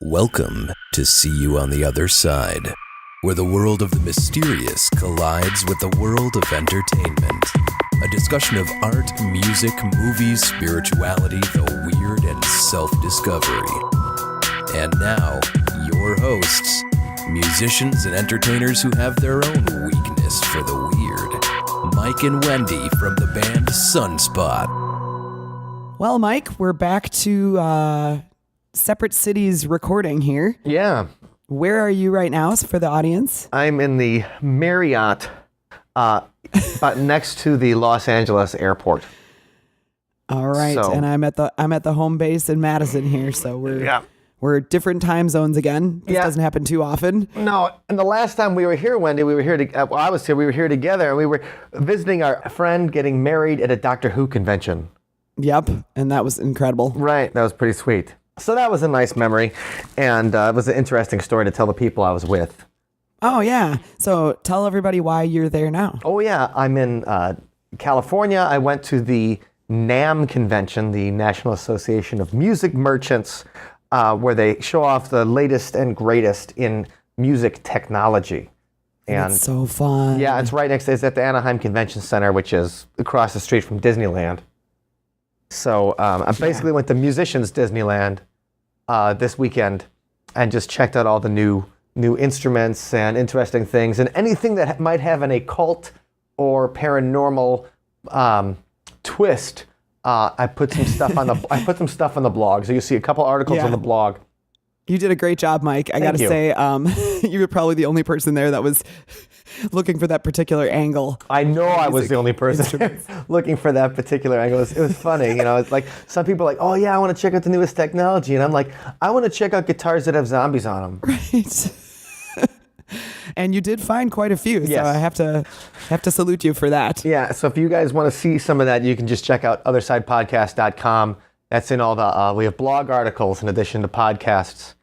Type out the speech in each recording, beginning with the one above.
Welcome to See You on the Other Side, where the world of the mysterious collides with the world of entertainment. A discussion of art, music, movies, spirituality, the weird, and self-discovery. And now, your hosts, musicians and entertainers who have their own weakness for the weird, Mike and Wendy from the band Sunspot. Well, Mike, we're back to separate cities recording here. Yeah. Where are you right now for the audience? I'm in the Marriott, but next to the Los Angeles airport. All right, So- and I'm at the home base in Madison here, so we're different time zones again. This doesn't happen too often. No, and the last time we were here, Wendy, we were here. I was here. We were here together, and we were visiting our friend getting married at a Doctor Who convention. Yep, and that was incredible. Right, that was pretty sweet. So that was a nice memory, and it was an interesting story to tell the people I was with. Oh yeah, so tell everybody why you're there now. Oh yeah, I'm in California. I went to the NAMM convention, the National Association of Music Merchants, where they show off the latest and greatest in music technology. And That's so fun. yeah, it's right next. It's at the Anaheim Convention Center, which is across the street from Disneyland. So I basically went to Musicians Disneyland this weekend and just checked out all the new instruments and interesting things and anything that might have an occult or paranormal twist. I put some stuff on the blog. So you see a couple articles on the blog. You did a great job, Mike. I gotta say, you were probably the only person there that was looking for that particular angle. I know I was the only person looking for that particular angle. It was funny, you know. It's like some people are like, oh yeah, I want to check out the newest technology, and I'm like, I want to check out guitars that have zombies on them. Right. And you did find quite a few, Yes. so I have to salute you for that. Yeah. So if you guys want to see some of that, you can just check out OtherSidePodcast.com. That's in all the we have blog articles in addition to podcasts.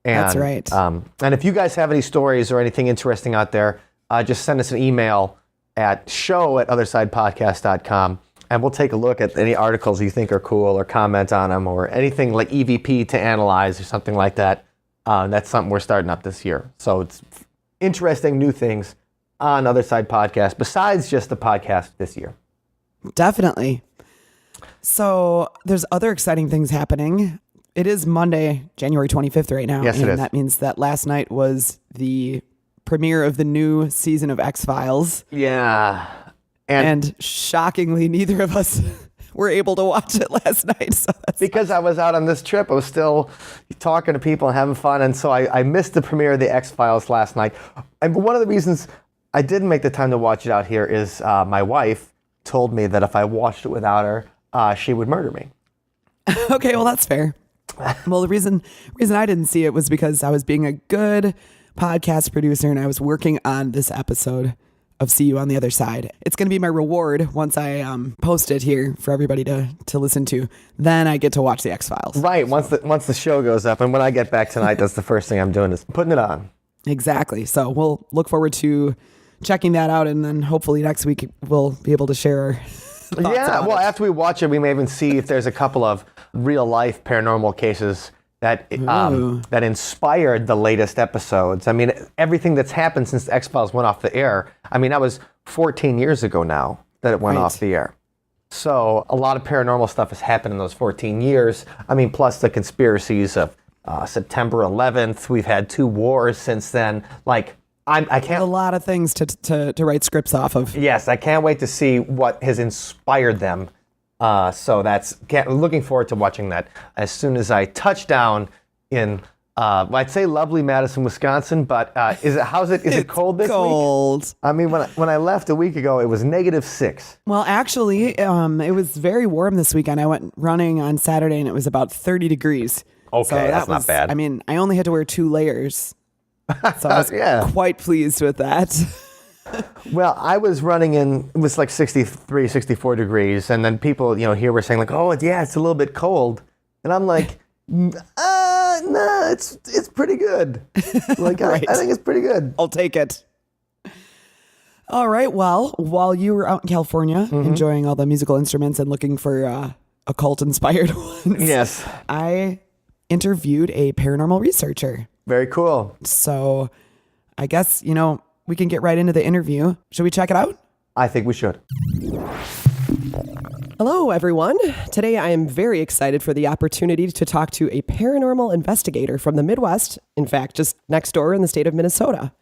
And, That's right. And if you guys have any stories or anything interesting out there, just send us an email at show@OtherSidePodcast.com, and we'll take a look at any articles you think are cool or comment on them or anything like EVP to analyze or something like that. That's something we're starting up this year. So it's interesting new things on Other Side Podcast besides just the podcast this year. Definitely. So there's other exciting things happening. It is Monday, January 25th right now. Yes, it and is. that means that last night was the premiere of the new season of X-Files. Yeah. And shockingly, neither of us were able to watch it last night. So that's because I was out on this trip, I was still talking to people and having fun, and so I missed the premiere of the X-Files last night. And one of the reasons I didn't make the time to watch it out here is my wife told me that if I watched it without her, she would murder me. okay. Well, that's fair. Well, the reason I didn't see it was because I was being a good podcast producer and I was working on this episode of See You on the Other Side. It's going to be my reward once I post it here for everybody to listen to. Then I get to watch the X-Files. Right. Once the show goes up, and when I get back tonight, that's the first thing I'm doing is putting it on. Exactly. So we'll look forward to checking that out, and then hopefully next week we'll be able to share our thoughts Yeah. on Well, it. after we watch it, we may even see if there's a couple of real life paranormal cases that that inspired the latest episodes. I mean, everything that's happened since the X-Files went off the air. I mean, that was 14 years ago now that it went Right. off the air. So a lot of paranormal stuff has happened in those 14 years. I mean, plus the conspiracies of September 11th. We've had 2 wars since then. Like, I a can't. lot of things to write scripts off of. Yes, I can't wait to see what has inspired them. So looking forward to watching that as soon as I touch down in, I'd say lovely Madison, Wisconsin, but is it cold this week? Cold. I mean, when I left a week ago, it was -6. Well, actually, it was very warm this weekend. I went running on Saturday and it was about 30 degrees. Okay, So that's not was, bad. I mean, I only had to wear 2 layers. So I was Yeah. quite pleased with that. Well, I was running in, it was like 63, 64 degrees, and then people, here were saying like, oh, yeah, it's a little bit cold. And I'm like, no, it's pretty good. Like, Right. I think it's pretty good. I'll take it. All right. Well, while you were out in California enjoying all the musical instruments and looking for occult inspired ones, Yes. I interviewed a paranormal researcher. Very cool. So I guess, we can get right into the interview. Should we check it out? I think we should. Hello, everyone. Today I am very excited for the opportunity to talk to a paranormal investigator from the Midwest, in fact, just next door in the state of Minnesota.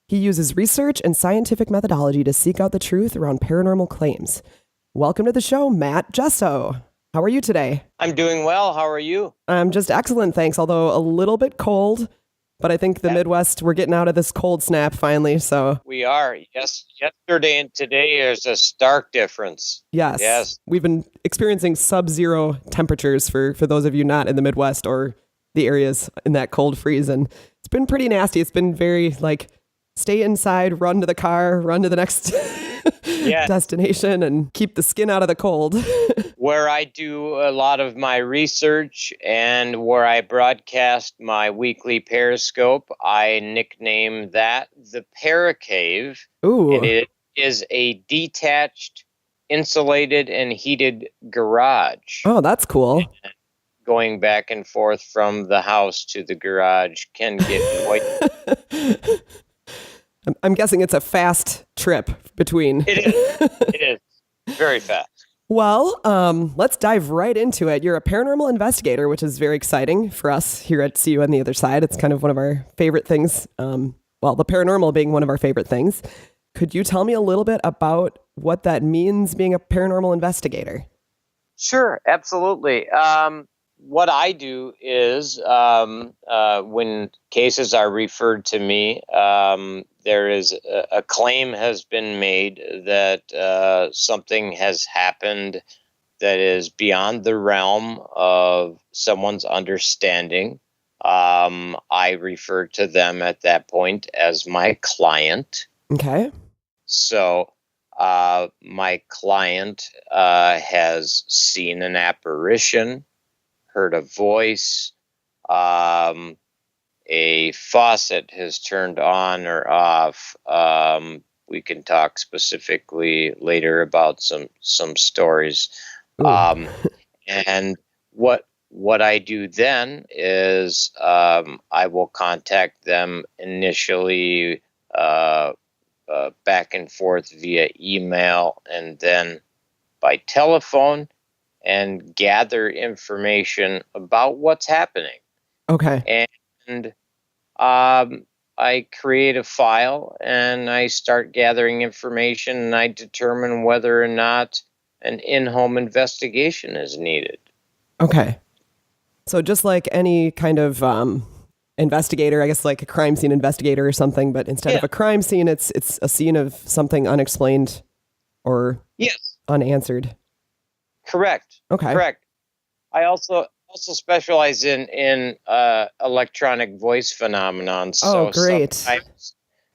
He uses research and scientific methodology to seek out the truth around paranormal claims. Welcome to the show, Matt Jesso. How are you today? I'm doing well. How are you? I'm just excellent, thanks, although a little bit cold. But I think the Midwest, we're getting out of this cold snap finally, so. We are. Yes. Yesterday and today is a stark difference. Yes. We've been experiencing sub-zero temperatures for those of you not in the Midwest or the areas in that cold freeze. And it's been pretty nasty. It's been very stay inside, run to the car, run to the next destination, and keep the skin out of the cold. Where I do a lot of my research and where I broadcast my weekly Periscope, I nickname that the Paracave. Ooh. And it is a detached, insulated, and heated garage. Oh, that's cool. And going back and forth from the house to the garage can get quite... I'm guessing it's a fast trip between. It is. It is. Very fast. Well, let's dive right into it. You're a paranormal investigator, which is very exciting for us here at See You on the Other Side. It's kind of one of our favorite things. The paranormal being one of our favorite things. Could you tell me a little bit about what that means, being a paranormal investigator? Sure, absolutely. What I do is when cases are referred to me, there is a claim has been made that something has happened that is beyond the realm of someone's understanding. I refer to them at that point as my client. Okay. So my client has seen an apparition, heard a voice, a faucet has turned on or off. We can talk specifically later about some stories. And what I do then is I will contact them initially back and forth via email and then by telephone, and gather information about what's happening. Okay. And I create a file and I start gathering information and I determine whether or not an in-home investigation is needed. Okay. So just like any kind of investigator, I guess like a crime scene investigator or something, but instead of a crime scene, it's a scene of something unexplained or unanswered. Correct. Okay. Correct. I also specialize in electronic voice phenomenon. So great.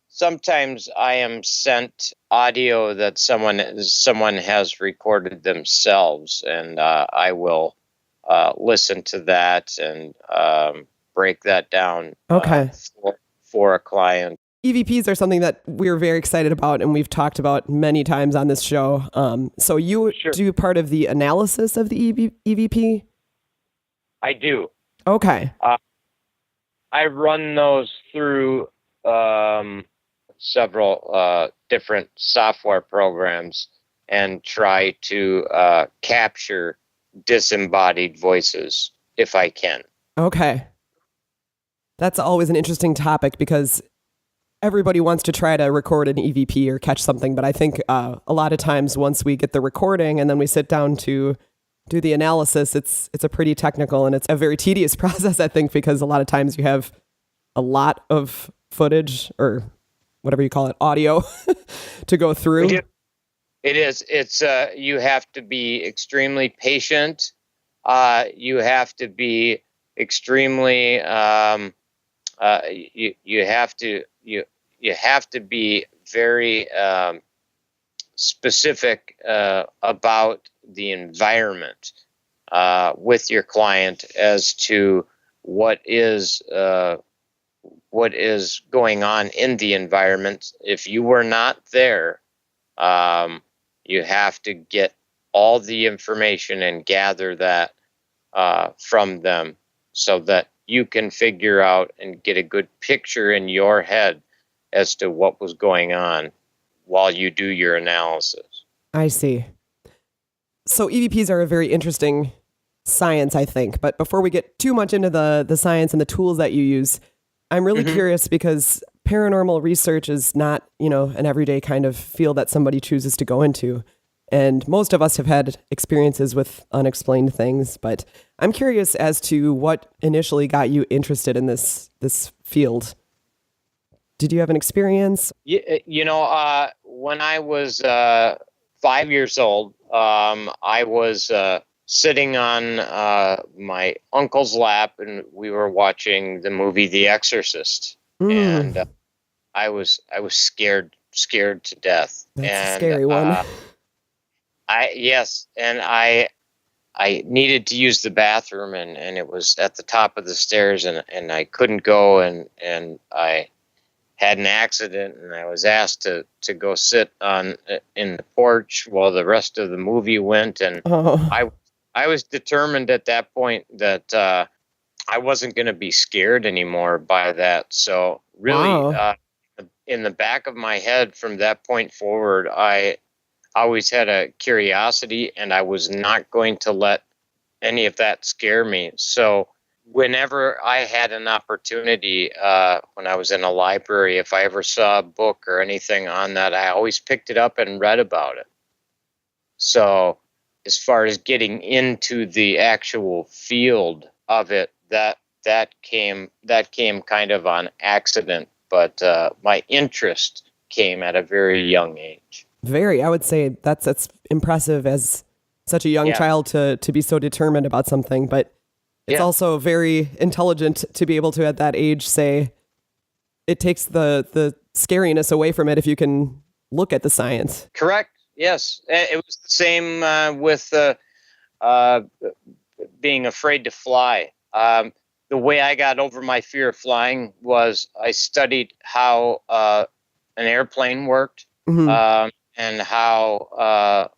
Sometimes I am sent audio that someone has recorded themselves, and I will listen to that and break that down. Okay. For a client. EVPs are something that we're very excited about and we've talked about many times on this show. So you do part of the analysis of the EVP? I do. Okay. I run those through several different software programs and try to capture disembodied voices if I can. Okay. That's always an interesting topic because everybody wants to try to record an EVP or catch something, but I think a lot of times once we get the recording and then we sit down to do the analysis, it's a pretty technical and it's a very tedious process, I think, because a lot of times you have a lot of footage or whatever you call it, audio to go through. It is. It's you have to be extremely patient. You have to be extremely you have to be very specific about the environment with your client as to what is going on in the environment. If you were not there, you have to get all the information and gather that from them so that you can figure out and get a good picture in your head as to what was going on while you do your analysis. I see. So EVPs are a very interesting science, I think. But before we get too much into the science and the tools that you use, I'm really curious because paranormal research is not, an everyday kind of field that somebody chooses to go into. And most of us have had experiences with unexplained things, but I'm curious as to what initially got you interested in this field. Did you have an experience? When I was 5 years old, I was sitting on my uncle's lap, and we were watching the movie The Exorcist, and I was scared to death. That's a scary one. I needed to use the bathroom, and it was at the top of the stairs, and I couldn't go, and I had an accident, and I was asked to go sit in the porch while the rest of the movie went, and I was determined at that point that I wasn't going to be scared anymore by that. So really, in the back of my head from that point forward, I always had a curiosity, and I was not going to let any of that scare me. So whenever I had an opportunity, when I was in a library, if I ever saw a book or anything on that, I always picked it up and read about it. So as far as getting into the actual field of it, that came kind of on accident, but my interest came at a very young age. I would say that's impressive as such a young child to be so determined about something, but it's also very intelligent to be able to at that age say it takes the scariness away from it if you can look at the science. Correct. Yes. It was the same with being afraid to fly. The way I got over my fear of flying was I studied how an airplane worked. And how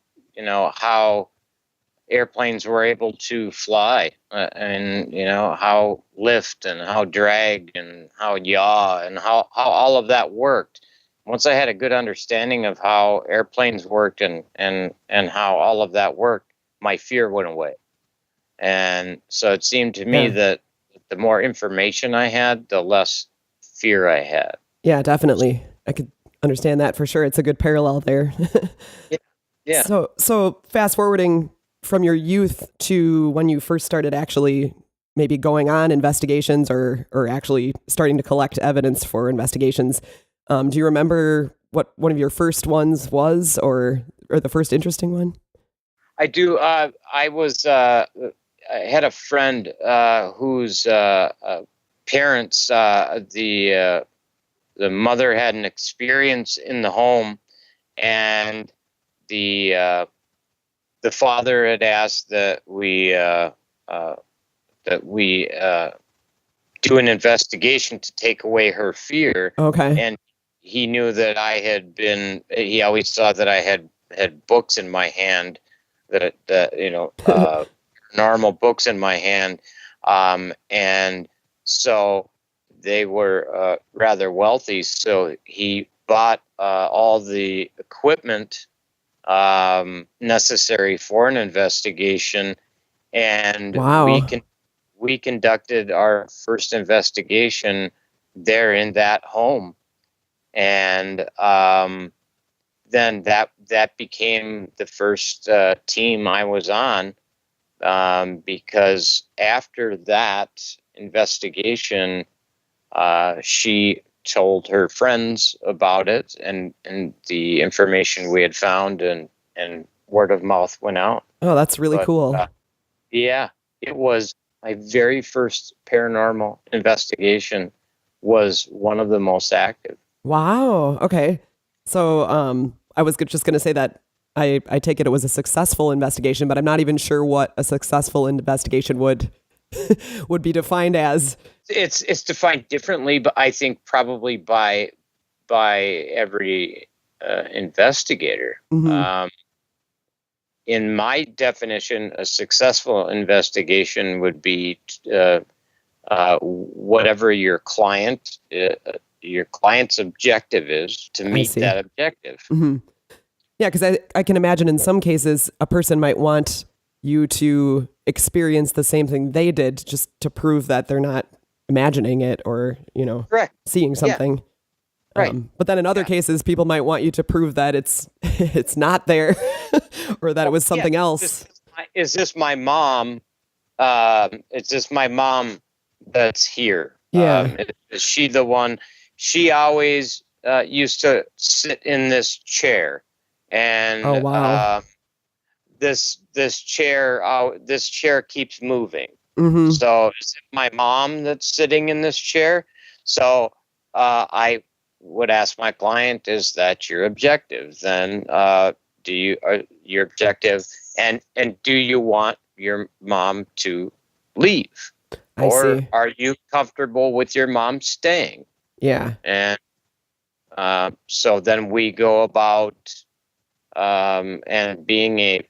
airplanes were able to fly, and how lift and how drag and how yaw and how all of that worked. Once I had a good understanding of how airplanes worked and how all of that worked, my fear went away. And so it seemed to me that the more information I had, the less fear I had. Yeah, definitely. I could understand that for sure. It's a good parallel there. Yeah. So fast forwarding from your youth to when you first started actually maybe going on investigations or actually starting to collect evidence for investigations, do you remember what one of your first ones was or the first interesting one? I do. I had a friend whose parents, the mother had an experience in the home, and the father had asked that we do an investigation to take away her fear. Okay. And he knew that he always saw that I had books in my hand, normal books in my hand. And so they were rather wealthy. So he bought all the equipment necessary for an investigation. And we conducted our first investigation there in that home. And then that became the first team I was on, because after that investigation, she told her friends about it, and the information we had found, and word of mouth went out. Oh, that's really cool. It was my very first paranormal investigation, was one of the most active. Wow. Okay. So I was just going to say that I take it was a successful investigation, but I'm not even sure what a successful investigation would be defined as. It's defined differently, but I think probably by every investigator. In my definition, a successful investigation would be whatever your client's objective is to meet see. that objective. Mm-hmm. Yeah, because I can imagine in some cases a person might want you to experience the same thing they did just to prove that they're not imagining it or, Correct. seeing something. Right. But then in other cases, people might want you to prove that it's not there or that it was something else. Is this my mom? Is this my mom that's here? Yeah. Is she the one? She always used to sit in this chair, and Oh, wow. this chair keeps moving. Mm-hmm. So is it my mom that's sitting in this chair? So I would ask my client, is that your objective? Then your objective, and do you want your mom to leave? Or see. are you comfortable with your mom staying? Yeah. And so then we go about, and being a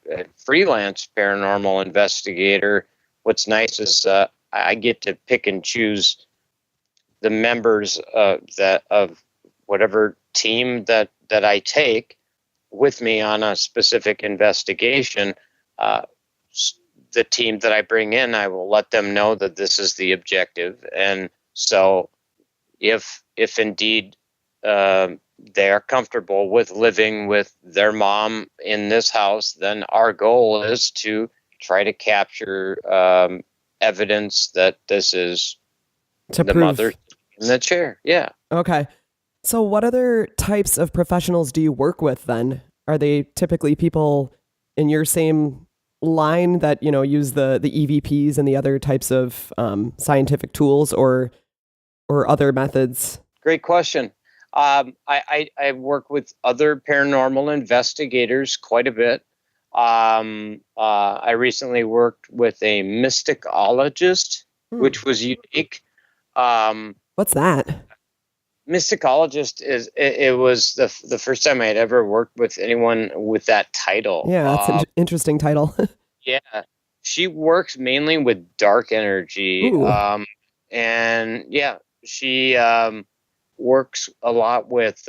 freelance paranormal investigator, what's nice is I get to pick and choose the members of whatever team that I take with me on a specific investigation. The team that I bring in, I will let them know that this is the objective. And so if indeed they're comfortable with living with their mom in this house, then our goal is to try to capture evidence that this is To the prove. mother in the chair. Yeah. Okay. So what other types of professionals do you work with then? Are they typically people in your same line that, use the EVPs and the other types of scientific tools or other methods? Great question. I work with other paranormal investigators quite a bit. I recently worked with a mysticologist, which was unique. What's that? Mysticologist it was the first time I had ever worked with anyone with that title. Yeah, that's an interesting title. Yeah, she works mainly with dark energy. Ooh. And yeah, she works a lot with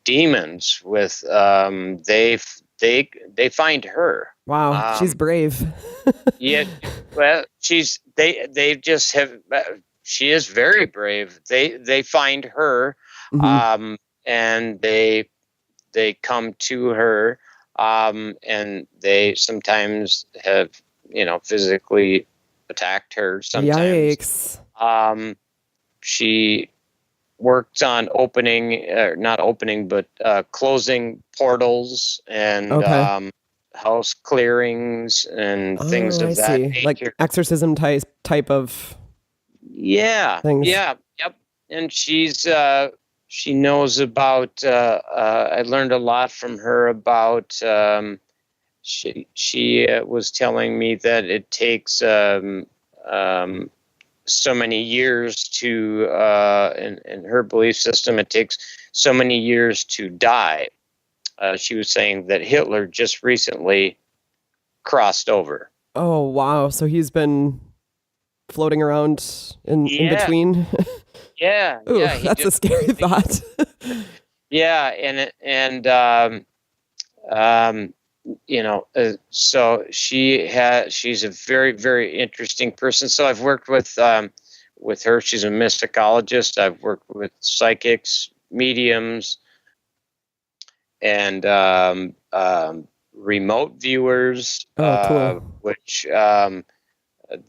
demons. With they find her. Wow, she's brave. Yeah, well, they just have. She is very brave. They find her, Mm-hmm. and they come to her, and they sometimes have physically attacked her. Sometimes. Yikes. She worked on not opening, but closing portals and Okay. house clearings and things of that nature. Like exorcism type of Yeah, things. yeah, yep. And she knows about. I learned a lot from her about. She was telling me that it takes so many years to in her belief system. It takes so many years to die. She was saying that Hitler just recently crossed over. Oh, wow. So he's been floating around in between. Yeah. Ooh, yeah. That's a scary thought. Yeah. So she's a very, very interesting person. So I've worked with her. She's a mysticologist. I've worked with psychics, mediums, and remote viewers, Oh, cool. which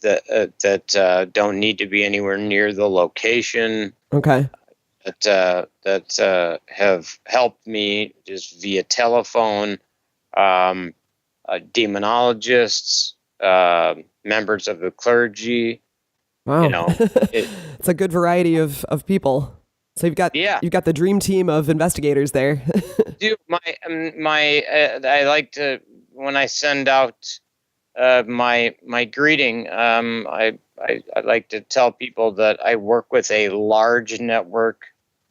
that don't need to be anywhere near the location. Okay. That have helped me just via telephone. Demonologists, members of the clergy. Wow. It's a good variety of people. So you've got the dream team of investigators there. I like to, when I send out my greeting, I like to tell people that I work with a large network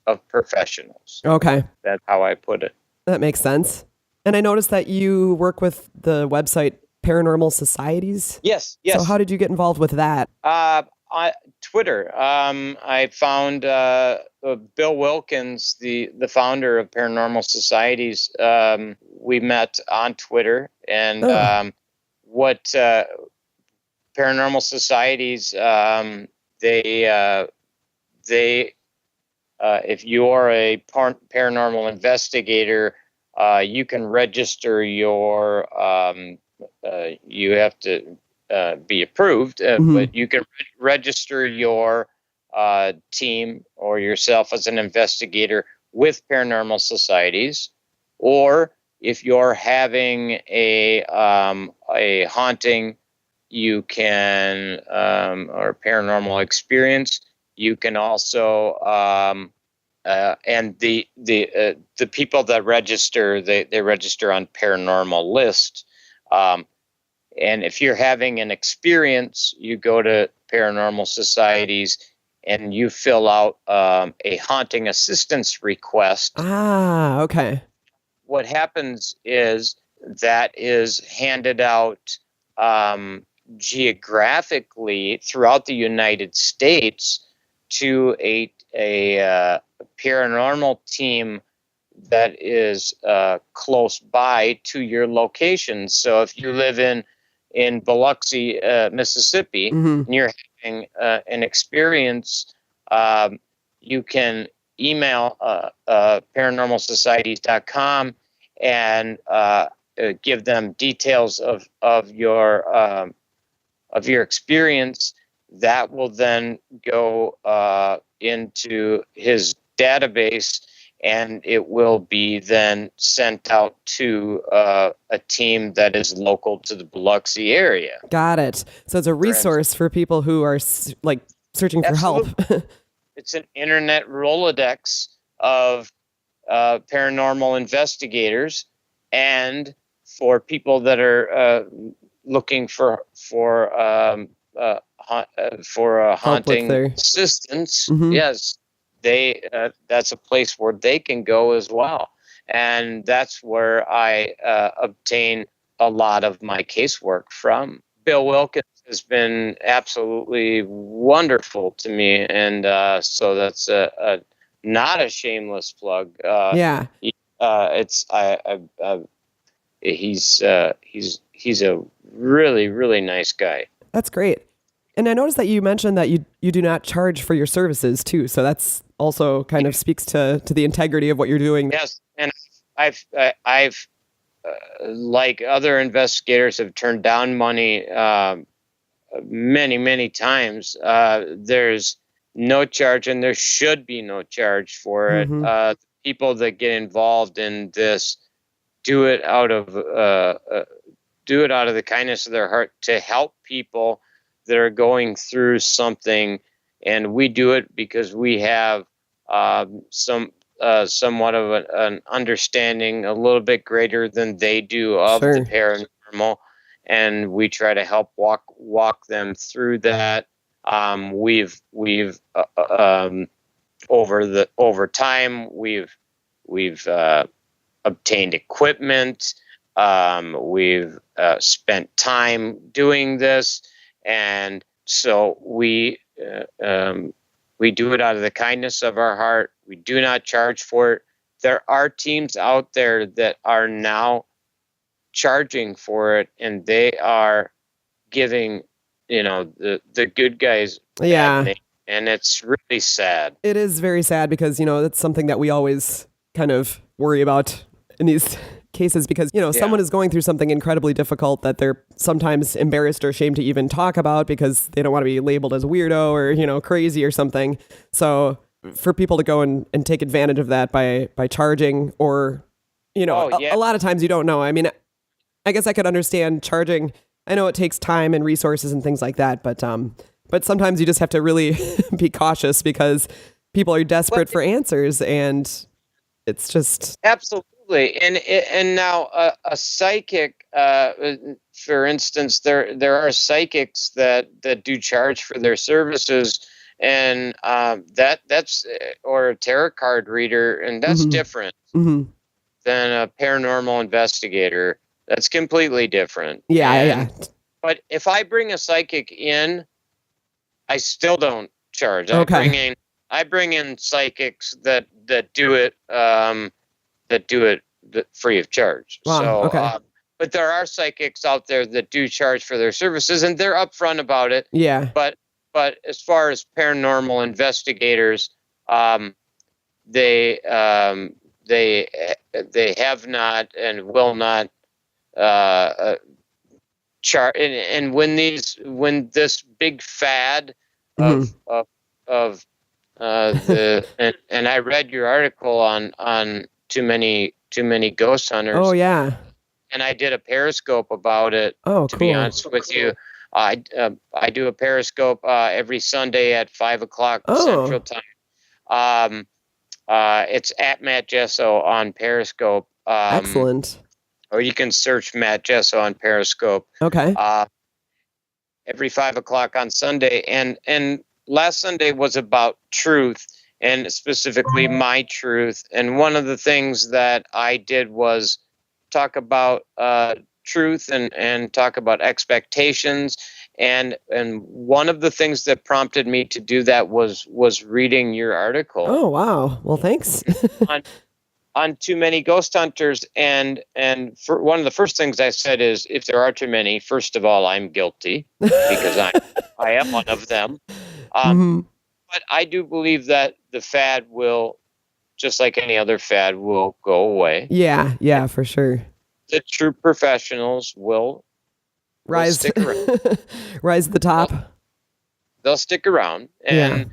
of professionals. Okay. That's how I put it. That makes sense. And I noticed that you work with the website paranormal societies? Yes. So how did you get involved with that? Twitter. I found Bill Wilkins, the founder of Paranormal Societies. We met on Twitter, and what Paranormal Societies, they if you are a paranormal investigator, you can register your. You have to be approved, but you can register your team or yourself as an investigator with Paranormal Societies, or if you're having a haunting, you can or paranormal experience, you can also and the people that register, they register on Paranormal List. And if you're having an experience, you go to Paranormal Societies and you fill out a haunting assistance request. Ah, okay. What happens is that is handed out geographically throughout the United States to a paranormal team that is close by to your location. So if you live in Biloxi, Mississippi, and you're having an experience, you can email paranormalsocieties.com and give them details of your experience. That will then go into his database, and it will be then sent out to a team that is local to the Biloxi area. Got it. So it's a resource for people who are like searching for help. It's an internet Rolodex of paranormal investigators, and for people that are looking for haunting assistance. Yes, they that's a place where they can go as well, and that's where I obtain a lot of my casework from. Bill Wilkins has been absolutely wonderful to me, and so that's not a shameless plug. Yeah, it's he's a really, really nice guy. That's great. And I noticed that you mentioned that you do not charge for your services too. So that's also kind of speaks to the integrity of what you're doing. Yes, and I've like other investigators have turned down money many times. There's no charge, and there should be no charge for it. People that get involved in this do it out of the kindness of their heart to help people that are going through something, and we do it because we have somewhat of an understanding a little bit greater than they do of the paranormal, and we try to help walk them through that. We've over time we've obtained equipment. We've spent time doing this, and so we do it out of the kindness of our heart. We do not charge for it. There are teams out there that are now charging for it, and they are giving, the good guys bad name, and it's really sad. It is very sad because, that's something that we always kind of worry about in these cases, because someone is going through something incredibly difficult that they're sometimes embarrassed or ashamed to even talk about because they don't want to be labeled as weirdo or crazy or something. So for people to go and take advantage of that by charging, or a lot of times you don't know. I mean, I guess I could understand charging. I know it takes time and resources and things like that, but sometimes you just have to really be cautious because people are desperate for answers, and it's just absolutely. And now a psychic, for instance, there are psychics that do charge for their services, and that's or a tarot card reader, and that's different than a paranormal investigator. That's completely different. Yeah, And- yeah. But if I bring a psychic in, I still don't charge. Okay. I bring in psychics that do it free of charge. Wow, So, okay. but there are psychics out there that do charge for their services, and they're upfront about it. Yeah. But as far as paranormal investigators, they have not and will not chart. And when this big fad of the and I read your article on too many ghost hunters. Oh, yeah. And I did a Periscope about it. Oh, to cool. be honest with you, I do a Periscope every Sunday at 5:00 Central Time. It's at Matt Jesso on Periscope. Excellent. Or you can search Matt Jesso on Periscope. Okay. Every 5:00 on Sunday, and last Sunday was about truth, and specifically my truth. And one of the things that I did was talk about truth and talk about expectations. And one of the things that prompted me to do that was reading your article. Oh, wow. Well, thanks. on too many ghost hunters, and for one of the first things I said is, if there are too many, first of all, I'm guilty because I am one of them. But I do believe that the fad will, just like any other fad, will go away. Yeah, for sure. The true professionals will Rise, stick around. rise to the top. They'll stick around, and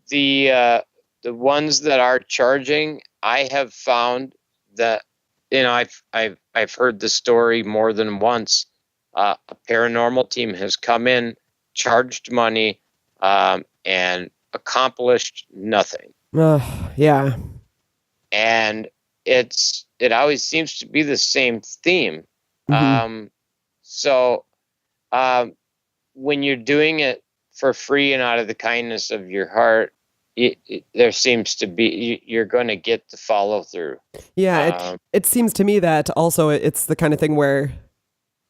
the ones that are charging, I have found that, I've heard the story more than once. A paranormal team has come in, charged money, and accomplished nothing. Yeah. And it always seems to be the same theme. So when you're doing it for free and out of the kindness of your heart, there seems to be, you're going to get the follow through. Yeah, it seems to me that also it's the kind of thing where,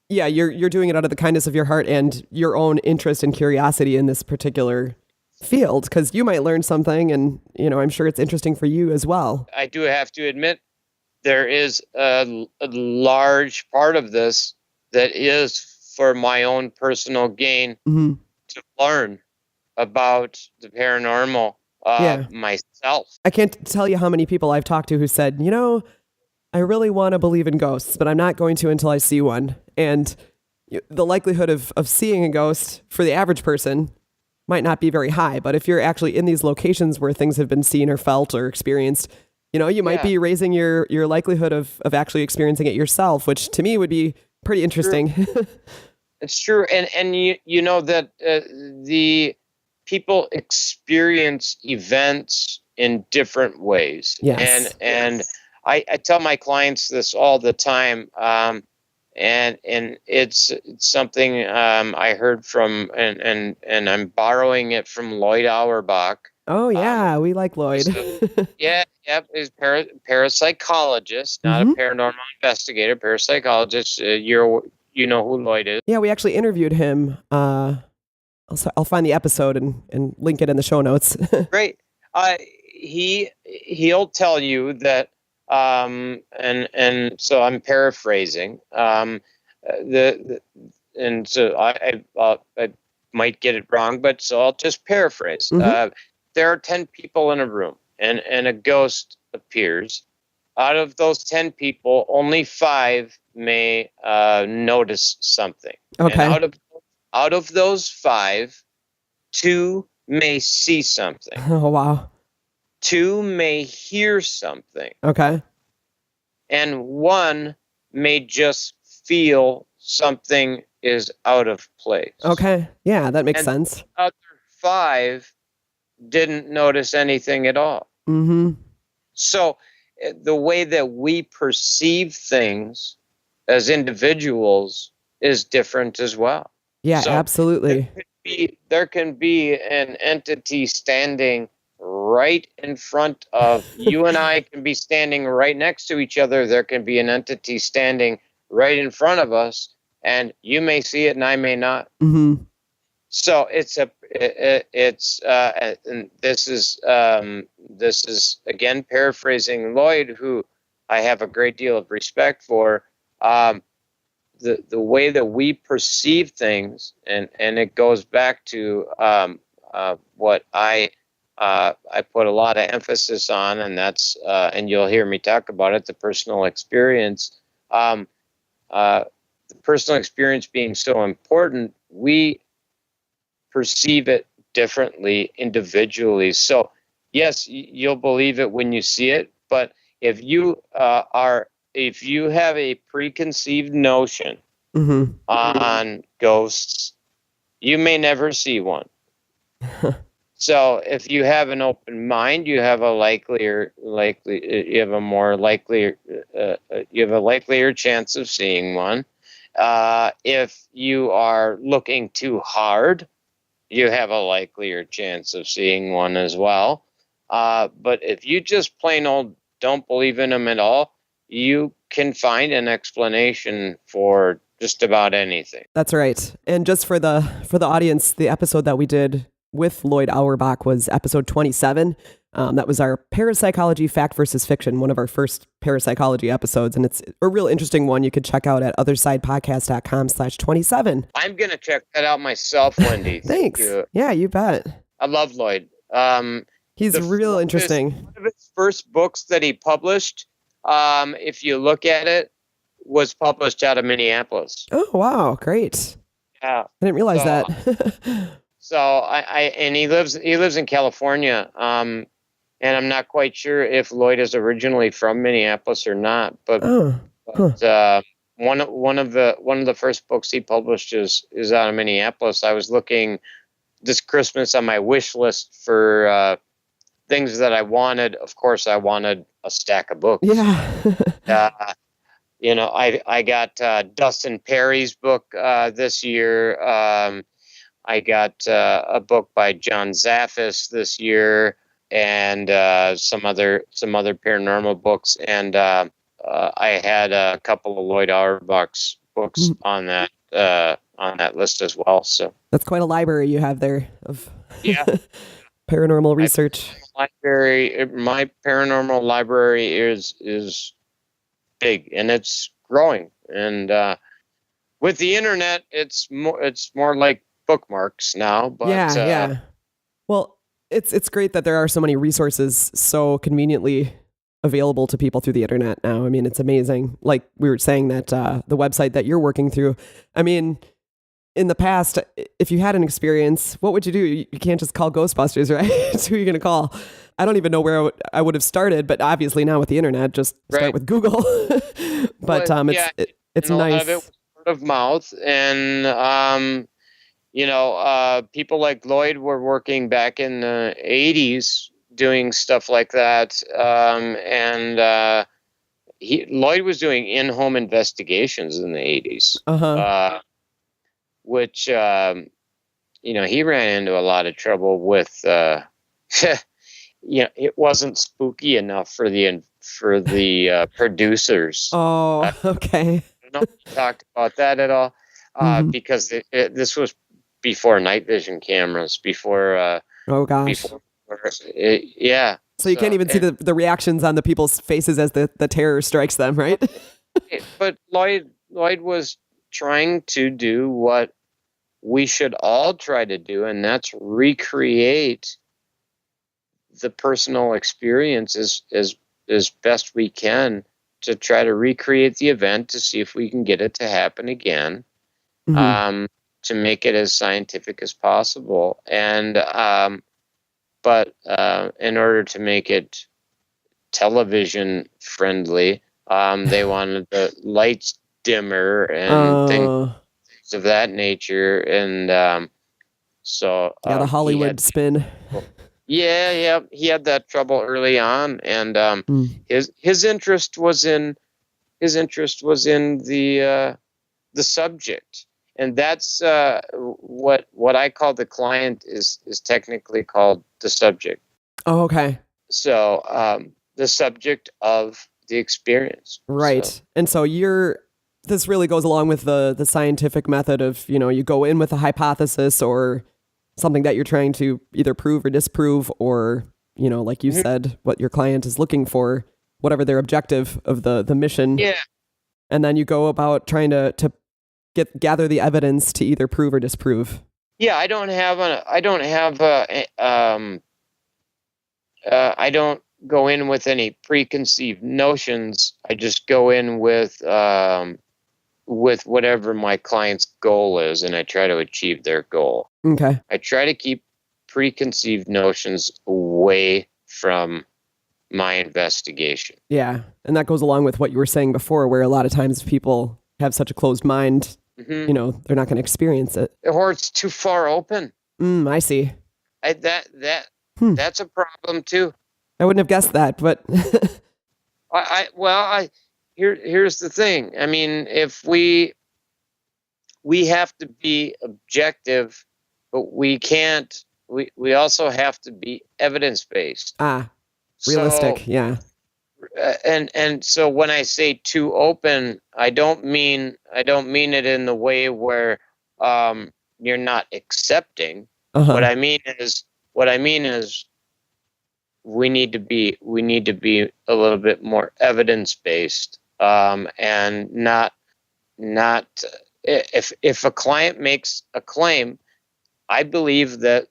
yeah, you're doing it out of the kindness of your heart and your own interest and curiosity in this particular field, because you might learn something, and I'm sure it's interesting for you as well. I do have to admit, there is a large part of this that is for my own personal gain, to learn about the paranormal myself. I can't tell you how many people I've talked to who said, I really want to believe in ghosts, but I'm not going to until I see one. And the likelihood of seeing a ghost for the average person might not be very high. But if you're actually in these locations where things have been seen or felt or experienced, you might be raising your likelihood of actually experiencing it yourself, which to me would be pretty interesting. It's true. And you know that the people experience events in different ways. Yes. And I tell my clients this all the time. And it's something I heard from, and I'm borrowing it from Lloyd Auerbach. Oh yeah, we like Lloyd. He's parapsychologist, not a paranormal investigator. Parapsychologist. You know who Lloyd is. Yeah, we actually interviewed him. I'll find the episode and link it in the show notes. Great. He'll tell you that. And so I'm paraphrasing. And so I might get it wrong, but so I'll just paraphrase. There are 10 people in a room, and a ghost appears. Out of those 10 people, only 5 may notice something. Okay. And out of those 5, 2 may see something. Oh wow. 2 may hear something. Okay. And 1 may just feel something is out of place. Okay. Yeah, that makes sense. The other 5 didn't notice anything at all. So the way that we perceive things as individuals is different as well. Yeah, So absolutely. There can be an entity standing right in front of you and I can be standing right next to each other. There can be an entity standing right in front of us, and you may see it and I may not. Mm-hmm. So and this is again paraphrasing Lloyd, who I have a great deal of respect for. The way that we perceive things, and it goes back to what I put a lot of emphasis on, and that's and you'll hear me talk about it, the personal experience. The personal experience being so important, we perceive it differently individually. So yes, you'll believe it when you see it, but if you have a preconceived notion Mm-hmm. on ghosts, you may never see one. So if you have an open mind, you have a likelier chance of seeing one. If you are looking too hard, you have a likelier chance of seeing one as well. But if you just plain old don't believe in them at all, you can find an explanation for just about anything. That's right. And just for the audience, the episode that we did with Lloyd Auerbach was episode 27. That was our parapsychology fact versus fiction, one of our first parapsychology episodes. And it's a real interesting one you could check out at othersidepodcast.com/27. I'm going to check that out myself, Wendy. Thanks. Thank you. Yeah, you bet. I love Lloyd. He's real interesting. One of his first books that he published, if you look at it, was published out of Minneapolis. Oh, wow. Great. Yeah. I didn't realize that. So and he lives in California. And I'm not quite sure if Lloyd is originally from Minneapolis or not, but one of the first books he published is out of Minneapolis. I was looking this Christmas on my wish list for things that I wanted. Of course, I wanted a stack of books. Yeah. I got Dustin Perry's book this year. I got a book by John Zaffis this year, and some other paranormal books. And I had a couple of Lloyd Auerbach's books on that list as well. So that's quite a library you have there of paranormal research. My paranormal library is big, and it's growing. And with the internet, it's more like bookmarks now. But yeah. Well, it's great that there are so many resources so conveniently available to people through the internet now. I mean, it's amazing. Like we were saying that the website that you're working through, I mean, in the past, if you had an experience, what would you do? You can't just call Ghostbusters, right? Who are you going to call? I don't even know where I would have started, but obviously now with the internet, just start with Google. But it's nice. A lot of it was word of mouth, and people like Lloyd were working back in the 80s doing stuff like that, and Lloyd was doing in-home investigations in the 80s. Which he ran into a lot of trouble with. It wasn't spooky enough for the producers. Oh, okay. I don't know if you talked about that at all, because this was before night vision cameras. Before. Oh gosh. Yeah. So you can't even see the reactions on the people's faces as the terror strikes them, right? But Lloyd was trying to do what we should all try to do, and that's recreate the personal experience as best we can, to try to recreate the event, to see if we can get it to happen again, to make it as scientific as possible. And but in order to make it television friendly, they wanted the lights dimmer and things of that nature, and the Hollywood spin. He had that trouble early on, and his interest was in the subject, and that's what I call the client is technically called the subject. Oh, okay. So the subject of the experience. Right. So, And so this really goes along with the scientific method of, you go in with a hypothesis or something that you're trying to either prove or disprove, or, like you Mhm. said, what your client is looking for, whatever their objective of the mission. yeah. And then you go about trying to gather the evidence to either prove or disprove. Yeah, I don't go in with any preconceived notions. I just go in with whatever my client's goal is, and I try to achieve their goal. Okay. I try to keep preconceived notions away from my investigation. Yeah. And that goes along with what you were saying before, where a lot of times people have such a closed mind, Hmm. they're not going to experience it. Or it's too far open. I see. Hmm. That's a problem too. I wouldn't have guessed that, but Here's the thing. I mean, if we have to be objective, but we can't. We also have to be evidence based. realistic. So, Yeah. and so when I say too open, I don't mean it in the way where you're not accepting. Uh-huh. What I mean is we need to be a little bit more evidence based, and not if a client makes a claim, I believe that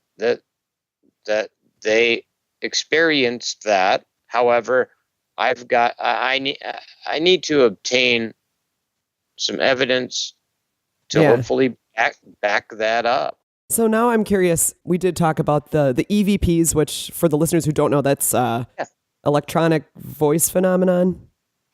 they experienced that. However, I need to obtain some evidence to Yeah. hopefully back that up. So now I'm curious. We did talk about the EVPs, which for the listeners who don't know, that's electronic voice phenomenon.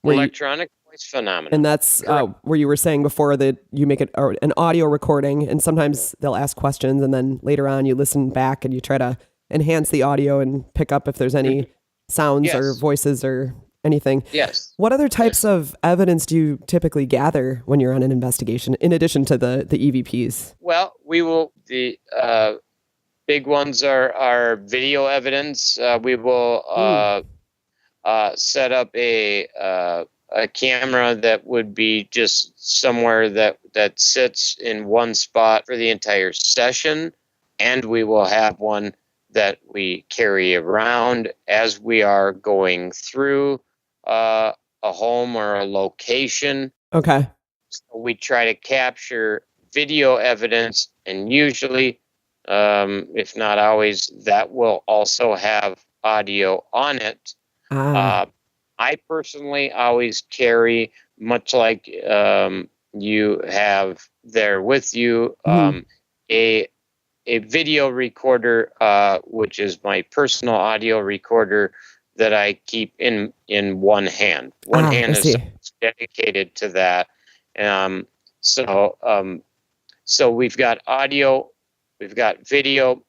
Electronic voice phenomenon. And that's where you were saying before that you make an audio recording, and sometimes they'll ask questions, and then later on you listen back and you try to enhance the audio and pick up if there's any sounds or Yes. voices or anything. Yes. What other types of evidence do you typically gather when you're on an investigation, in addition to the EVPs? Well, we will. The big ones are video evidence. We will set up a camera that would be just somewhere that sits in one spot for the entire session, and we will have one that we carry around as we are going through a home or a location. Okay. So we try to capture video evidence, and usually, if not always, that will also have audio on it. I personally always carry, much like you have there with you, a video recorder, which is my personal audio recorder that I keep in one hand. One hand I see. is dedicated to that. So we've got audio, we've got video,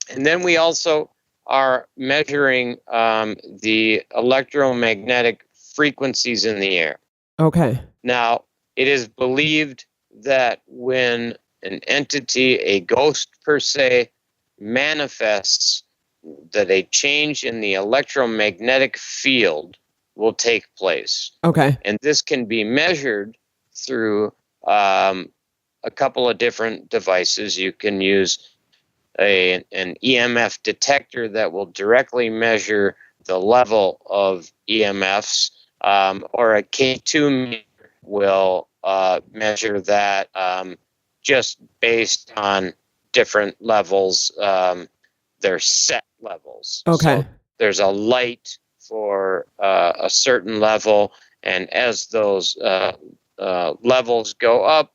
and then we also are measuring the electromagnetic frequencies in the air. Okay. Now, it is believed that when an entity, a ghost per se, manifests, that a change in the electromagnetic field will take place. Okay. And this can be measured through a couple of different devices. You can use an EMF detector that will directly measure the level of EMFs, or a K2 meter will measure that just based on different levels. They're set levels. Okay. So there's a light for a certain level, and as those levels go up,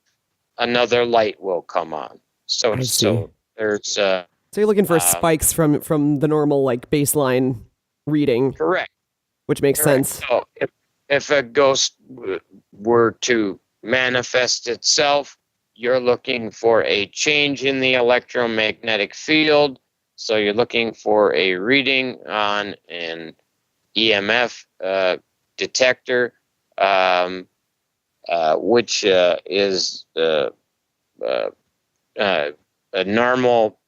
another light will come on. So I see. so there's So you're looking for spikes from the normal baseline reading, correct. which makes Correct. sense. So if a ghost were to manifest itself, you're looking for a change in the electromagnetic field. So you're looking for a reading on an EMF detector, which is a normal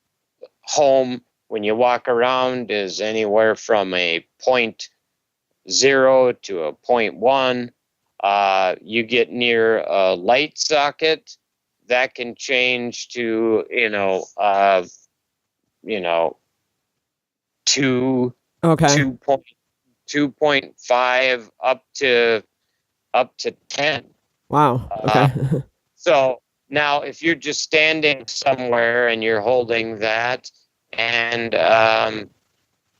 home when you walk around is anywhere from a 0.0 to a 0.1. You get near a light socket, that can change to, 2, Okay. 2.5 up to 10. Wow. Okay. So now, if you're just standing somewhere and you're holding that, and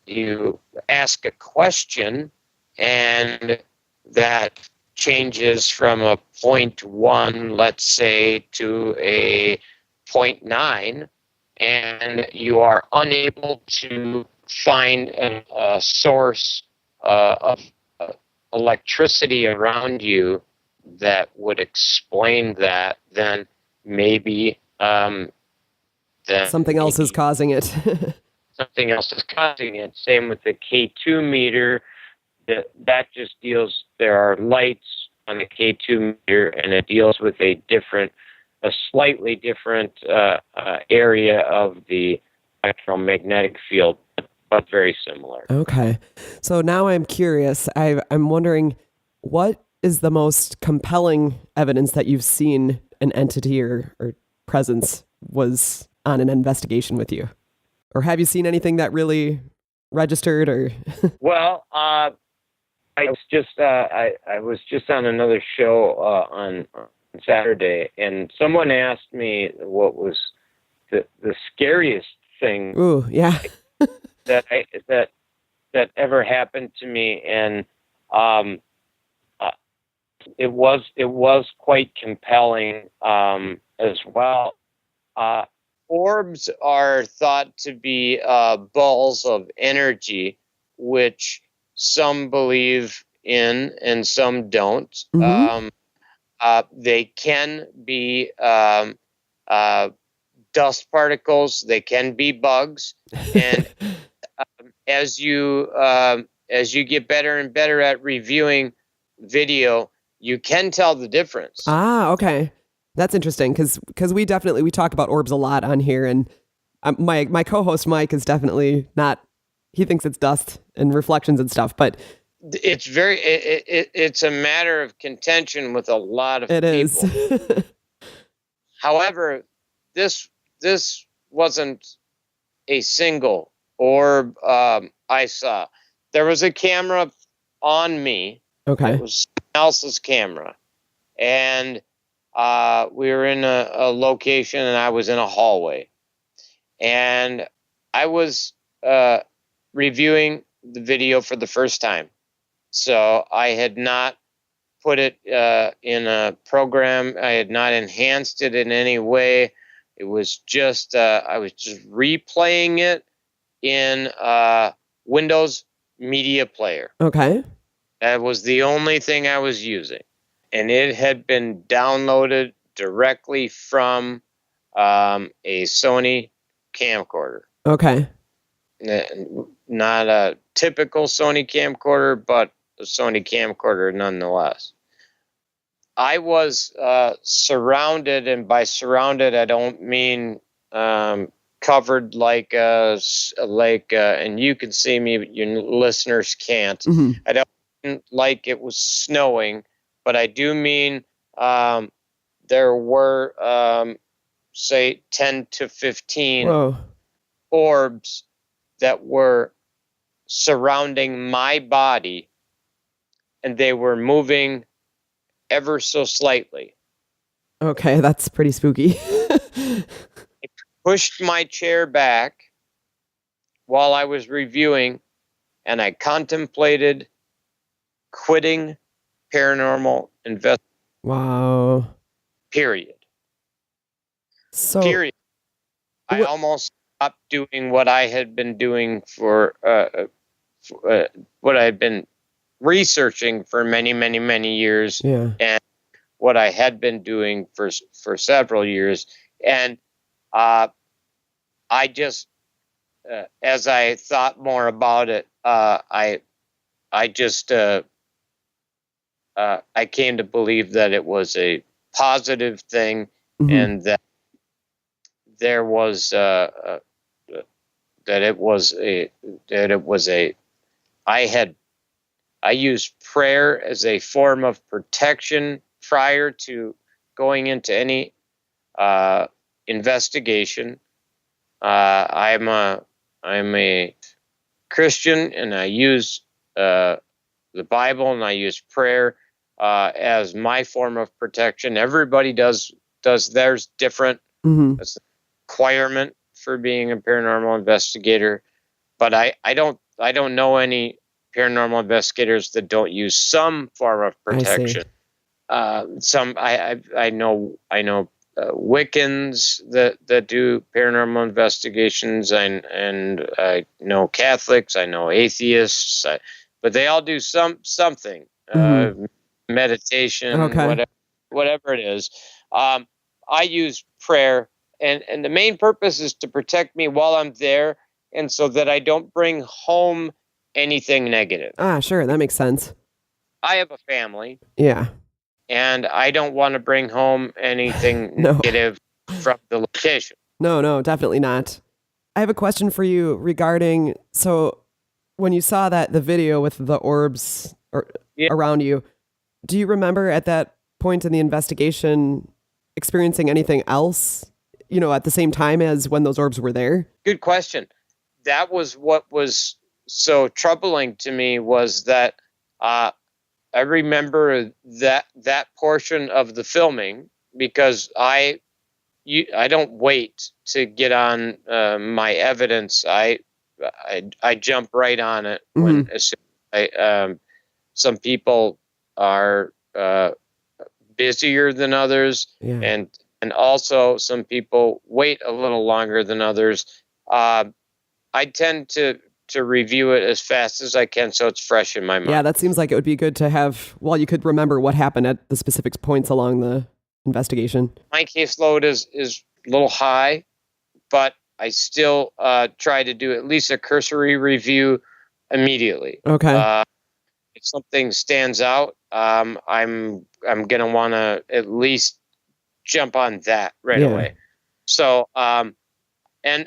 you ask a question, and that changes from a 0.1, let's say, to a 0.9, and you are unable to find a source of electricity around you that would explain that, then maybe Something else is causing it. something else is causing it. Same with the K2 meter. That just deals. There are lights on the K2 meter, and it deals with a slightly different area of the electromagnetic field, but very similar. Okay. So now I'm curious. I'm wondering, what is the most compelling evidence that you've seen an entity or presence was on an investigation with you? Or have you seen anything that really registered? Or Well, I was just on another show on Saturday, and someone asked me what was the scariest thing ooh, yeah. that ever happened to me, and it was quite compelling as well. Orbs are thought to be balls of energy, which some believe in and some don't. Mm-hmm. They can be dust particles. They can be bugs, and as you get better and better at reviewing video, you can tell the difference. Ah, okay. That's interesting because we talk about orbs a lot on here, and my co-host Mike is definitely not. He thinks it's dust and reflections and stuff, but it's it's a matter of contention with a lot of it people. is. However, this wasn't a single orb I saw. There was a camera on me. Okay. It was someone else's camera, and we were in a location, and I was in a hallway, and I was reviewing the video for the first time. So I had not put it in a program. I had not enhanced it in any way. It was just I was just replaying it in Windows Media Player. Okay. That was the only thing I was using. And it had been downloaded directly from a Sony camcorder. Okay. Not a typical Sony camcorder, but a Sony camcorder nonetheless. I was surrounded, and by surrounded, I don't mean covered like and you can see me, but your listeners can't. Mm-hmm. I don't mean like it was snowing, but I do mean there were say 10 to 15 Whoa. orbs that were surrounding my body, and they were moving ever so slightly. Okay, that's pretty spooky. I pushed my chair back while I was reviewing, and I contemplated quitting paranormal investigation. Wow. Period. So Period. I almost stopped doing what I had been doing for what I had been researching for many, many, many years, yeah. and what I had been doing for several years. And I just, as I thought more about it, I came to believe that it was a positive thing, Mm-hmm. and that there was that it was a I used prayer as a form of protection prior to going into any investigation. I'm a Christian, and I use the Bible, and I use prayer as my form of protection. Everybody does theirs different. Mm-hmm. That's the requirement for being a paranormal investigator. But I don't know any paranormal investigators that don't use some form of protection. Some I know Wiccans that do paranormal investigations, and I know Catholics, I know atheists, but they all do something, meditation, Okay. whatever it is. I use prayer, and the main purpose is to protect me while I'm there, and so that I don't bring home anything negative. Sure. That makes sense. I have a family, Yeah. and I don't want to bring home anything No. negative from the location. No, definitely not. I have a question for you regarding, so when you saw the video with the orbs Yeah. around you, do you remember at that point in the investigation experiencing anything else, at the same time as when those orbs were there? Good question. That was what was so troubling to me, was that I remember that portion of the filming, because I don't wait to get on my evidence. I jump right on it when some people are busier than others, Yeah. and also some people wait a little longer than others. I tend to review it as fast as I can, so it's fresh in my mind. Yeah, that seems like it would be good to have, while you could remember what happened at the specific points along the investigation. My caseload is a little high, but I still try to do at least a cursory review immediately. Okay. If something stands out, I'm gonna want to at least jump on that right away. So, and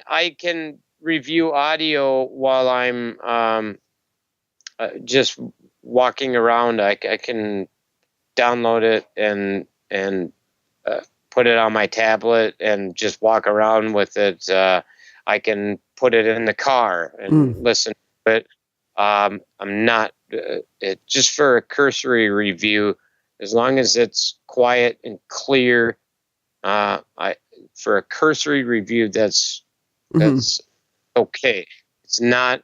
I can review audio while I'm just walking around. I can download it and put it on my tablet and just walk around with it. I can put it in the car and listen to it. I'm not just for a cursory review, as long as it's quiet and clear. For a cursory review, that's okay. It's not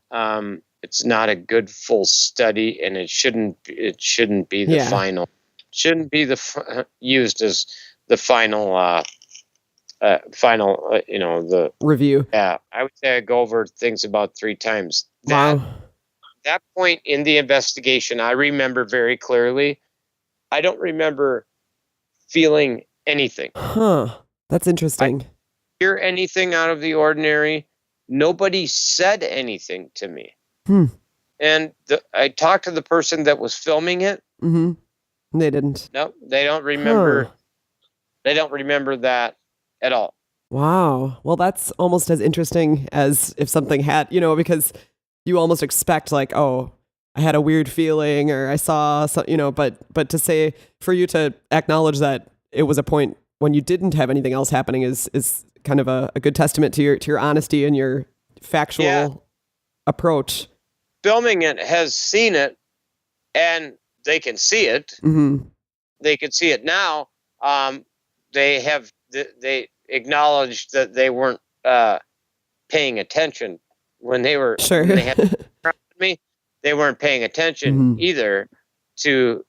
a good full study, and it shouldn't be the final. Shouldn't be used as the final the review. Yeah, I would say I go over things about 3 times. Wow. That point in the investigation, I remember very clearly. I don't remember feeling anything. Huh. That's interesting. Hear anything out of the ordinary. Nobody said anything to me. And I talked to the person that was filming it. They didn't. No, they don't remember. They don't remember that at all. Wow. Well, that's almost as interesting as if something had, because you almost expect like, oh, I had a weird feeling, or I saw some, but to say, for you to acknowledge that it was a point when you didn't have anything else happening is kind of a good testament to your honesty and your factual approach. Filming it has seen it, and they can see it. They can see it now. They acknowledged that they weren't paying attention when they were sure. When they had me. They weren't paying attention either to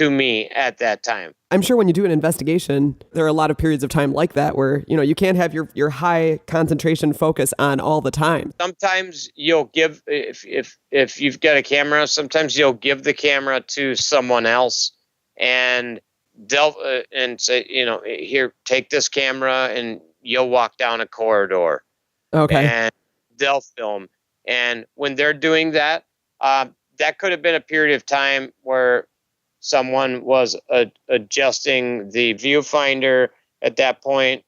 me at that time. I'm sure when you do an investigation, there are a lot of periods of time like that where, you can't have your high concentration focus on all the time. Sometimes you'll give, if you've got a camera, sometimes you'll give the camera to someone else, and they'll and say, here, take this camera, and you'll walk down a corridor. Okay. And they'll film. And when they're doing that, that could have been a period of time where someone was adjusting the viewfinder at that point.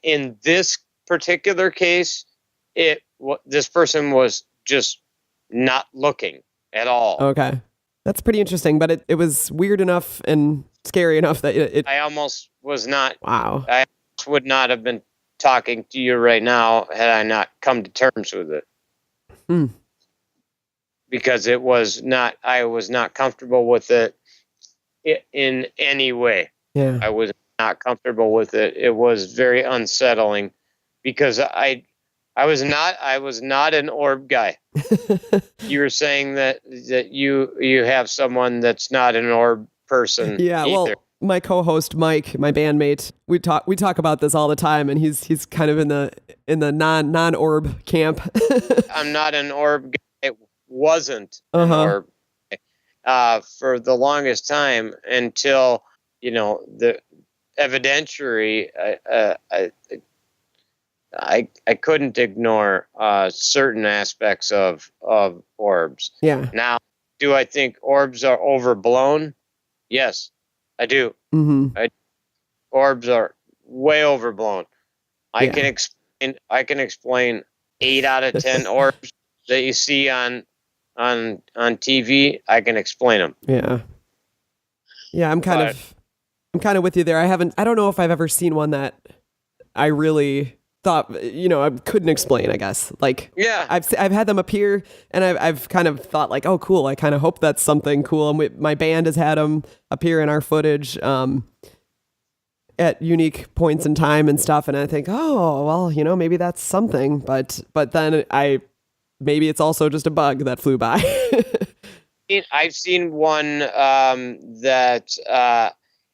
In this particular case, it this person was just not looking at all. Okay. That's pretty interesting, but it was weird enough and scary enough that it I almost was not. wow. I would not have been talking to you right now had I not come to terms with it. Hmm. Because I was not comfortable with it in any way. Yeah. I was not comfortable with it. It was very unsettling because I was not an orb guy. You were saying that you have someone that's not an orb person. Yeah, well, either. my co-host Mike, my bandmate, we talk about this all the time, and he's kind of in the non-orb camp. I'm not an orb guy. It wasn't an Uh-huh. orb for the longest time until the evidentiary. I couldn't ignore certain aspects of orbs. Yeah. Now, do I think orbs are overblown? Yes, I do. Mm-hmm. Orbs are way overblown. I Yeah. can explain 8 out of 10 orbs that you see on TV. I can explain them. Yeah. Yeah, I'm kind of with you there. I don't know if I've ever seen one that I really thought, I couldn't explain, I guess. Like, Yeah. I've had them appear, and I've kind of thought like, oh, cool. I kind of hope that's something cool. And my band has had them appear in our footage at unique points in time and stuff. And I think, oh, well, maybe that's something. But then maybe it's also just a bug that flew by. I've seen one that,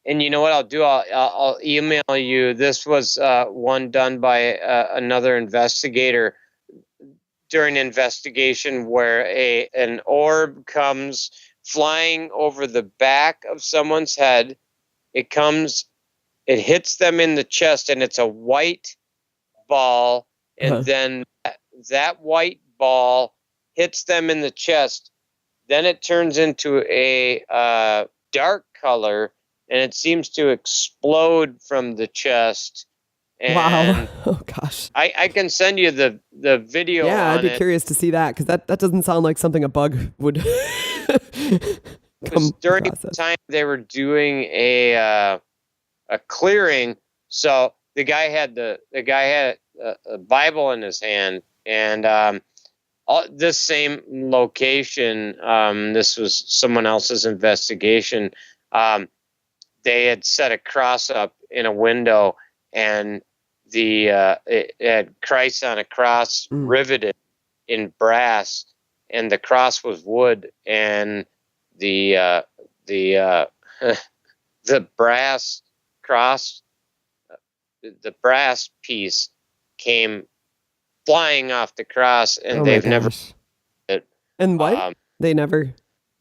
and you know what I'll do? I'll email you. This was one done by another investigator during an investigation where an orb comes flying over the back of someone's head. It hits them in the chest, and it's a white ball, and then that white ball hits them in the chest. Then it turns into a dark color, and it seems to explode from the chest. And Wow. Oh, gosh. I can send you the video. Yeah, on I'd be it. curious to see that, because that doesn't sound like something a bug would come During across the it. time they were doing a clearing, so the guy had a Bible in his hand, and this same location, this was someone else's investigation. They had set a cross up in a window, and it had Christ on a cross riveted in brass, and the cross was wood, and the brass cross, the brass piece came flying off the cross, and Oh my they've never gosh. And what? They never.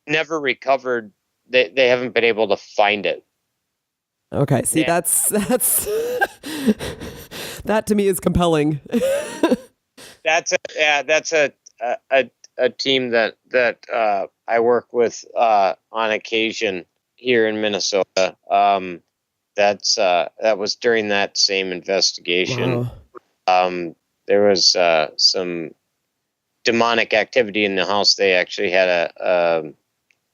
recovered. They haven't been able to find it. Okay. See, Yeah. that's that to me is compelling. That's a team that I work with on occasion here in Minnesota. That was during that same investigation. Wow. There was some demonic activity in the house. They actually had a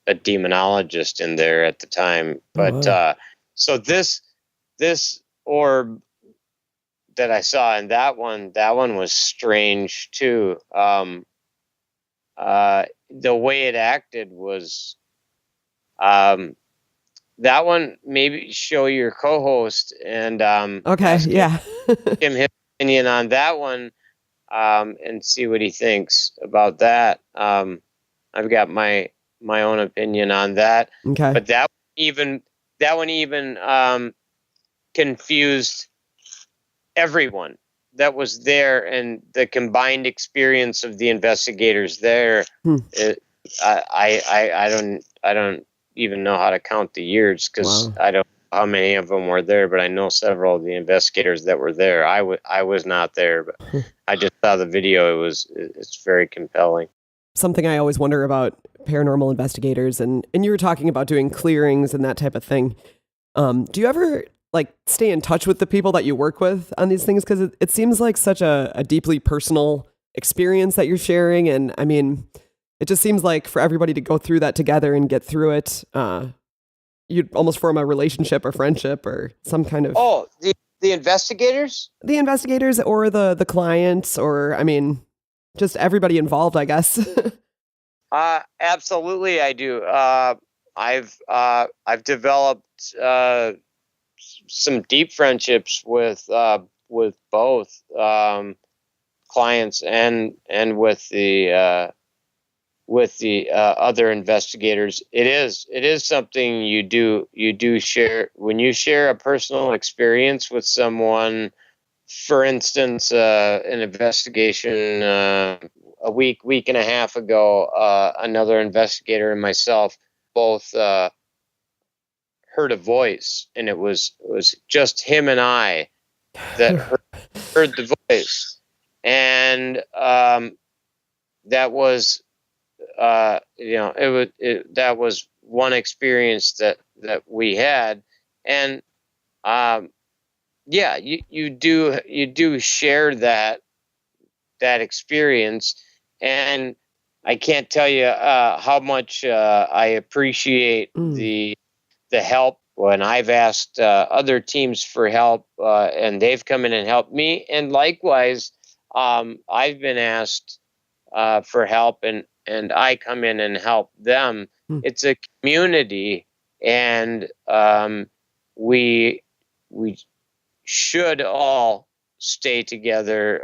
demonologist in there at the time. But wow. so this orb that I saw, and that one was strange too. The way it acted was, that one, maybe show your co-host and Okay. ask Yeah. him his opinion on that one, and see what he thinks about that. I've got my own opinion on that, Okay. but that one even confused everyone that was there, and the combined experience of the investigators there. I don't even know how to count the years, because Wow. I don't know how many of them were there, but I know several of the investigators that were there. I was not there, but I just saw the video. It's very compelling. Something I always wonder about paranormal investigators, and you were talking about doing clearings and that type of thing. Do you ever stay in touch with the people that you work with on these things? Because it seems like such a deeply personal experience that you're sharing. And I mean, it just seems like for everybody to go through that together and get through it, you'd almost form a relationship or friendship or some kind of. Oh, the investigators? The investigators or the clients, or I mean, just everybody involved, I guess. Absolutely, I do. I've developed some deep friendships with both clients and with the other investigators. It is something you do share when you share a personal experience with someone. For instance, an investigation a week and a half ago, another investigator and myself both heard a voice, and it was just him and I that heard the voice, and that was that was one experience that we had, and yeah, you do share that experience, and I can't tell you how much I appreciate the help when I've asked other teams for help, and they've come in and helped me, and likewise, I've been asked for help, and I come in and help them. It's a community, and we should all stay together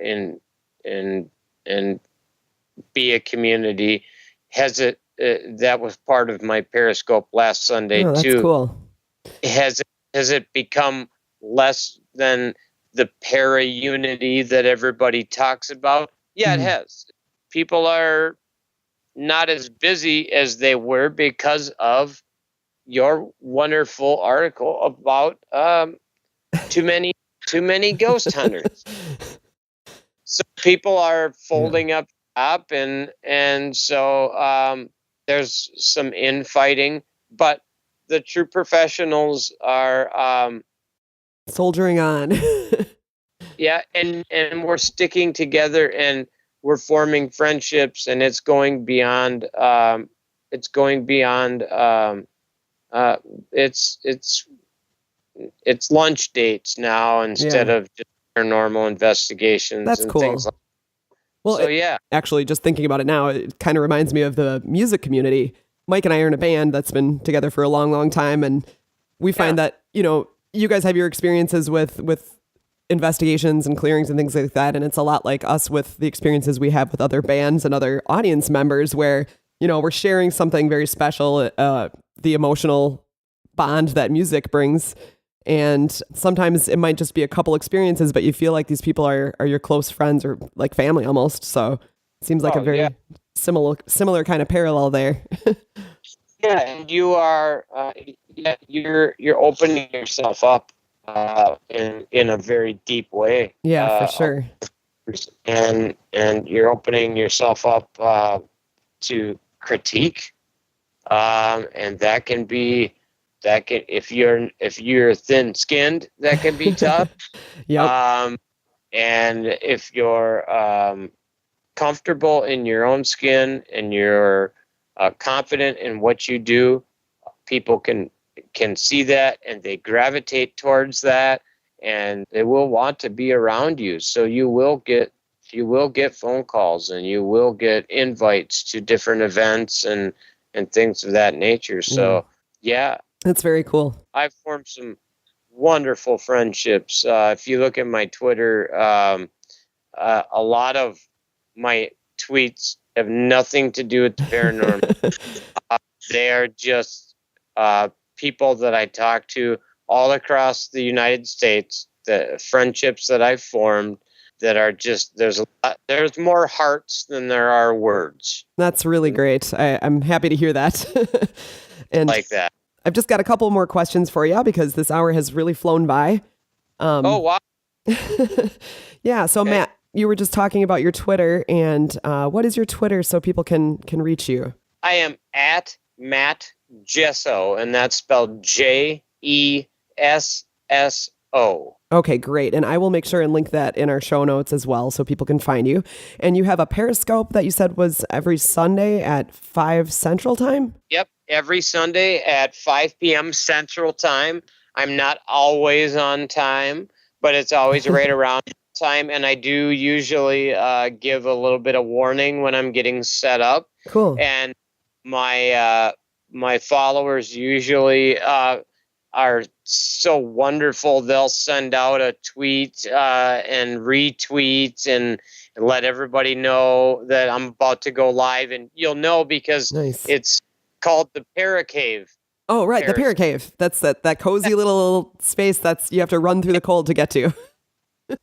and be a community. That was part of my Periscope last Sunday that's too. Cool. Has it become less than the para unity that everybody talks about? Yeah, it has. People are not as busy as they were because of your wonderful article about too many ghost hunters. So people are folding up and so there's some infighting, but the true professionals are soldiering on. Yeah, and we're sticking together, and we're forming friendships, and it's going beyond it's lunch dates now instead of just paranormal investigations. That's and cool. Things like Well, so yeah. Actually, just thinking about it now, it kind of reminds me of the music community. Mike and I are in a band that's been together for a long, long time, and we find that, you guys have your experiences with investigations and clearings and things like that, and it's a lot like us with the experiences we have with other bands and other audience members where, we're sharing something very special, the emotional bond that music brings. And sometimes it might just be a couple experiences, but you feel like these people are your close friends or like family almost. So it seems like a very similar kind of parallel there. Yeah, and you are you're opening yourself up in a very deep way. Yeah, for sure. And you're opening yourself up to critique, and that can if you're thin skinned, that can be tough. Yep. And if you're comfortable in your own skin and you're confident in what you do, people can see that, and they gravitate towards that, and they will want to be around you. So you will get phone calls, and you will get invites to different events and things of that nature. So yeah. That's very cool. I've formed some wonderful friendships. If you look at my Twitter, a lot of my tweets have nothing to do with the paranormal. They are just people that I talk to all across the United States, the friendships that I've formed that are just, there's more hearts than there are words. That's really great. I'm happy to hear that. And like that. I've just got a couple more questions for you because this hour has really flown by. Oh, wow. Yeah. So Okay. Matt, you were just talking about your Twitter, and what is your Twitter so people can reach you? I am at Matt Jesso, and that's spelled Jesso. Okay, great. And I will make sure and link that in our show notes as well so people can find you. And you have a Periscope that you said was every Sunday at 5 Central Time? Yep, every Sunday at 5 p.m. Central Time. I'm not always on time, but it's always right around time. And I do usually give a little bit of warning when I'm getting set up. Cool. And my followers usually are so wonderful. They'll send out a tweet and retweet and let everybody know that I'm about to go live. And you'll know because it's called the Paracave. Oh, right. The Paracave. That's that cozy little space that's you have to run through the cold to get to.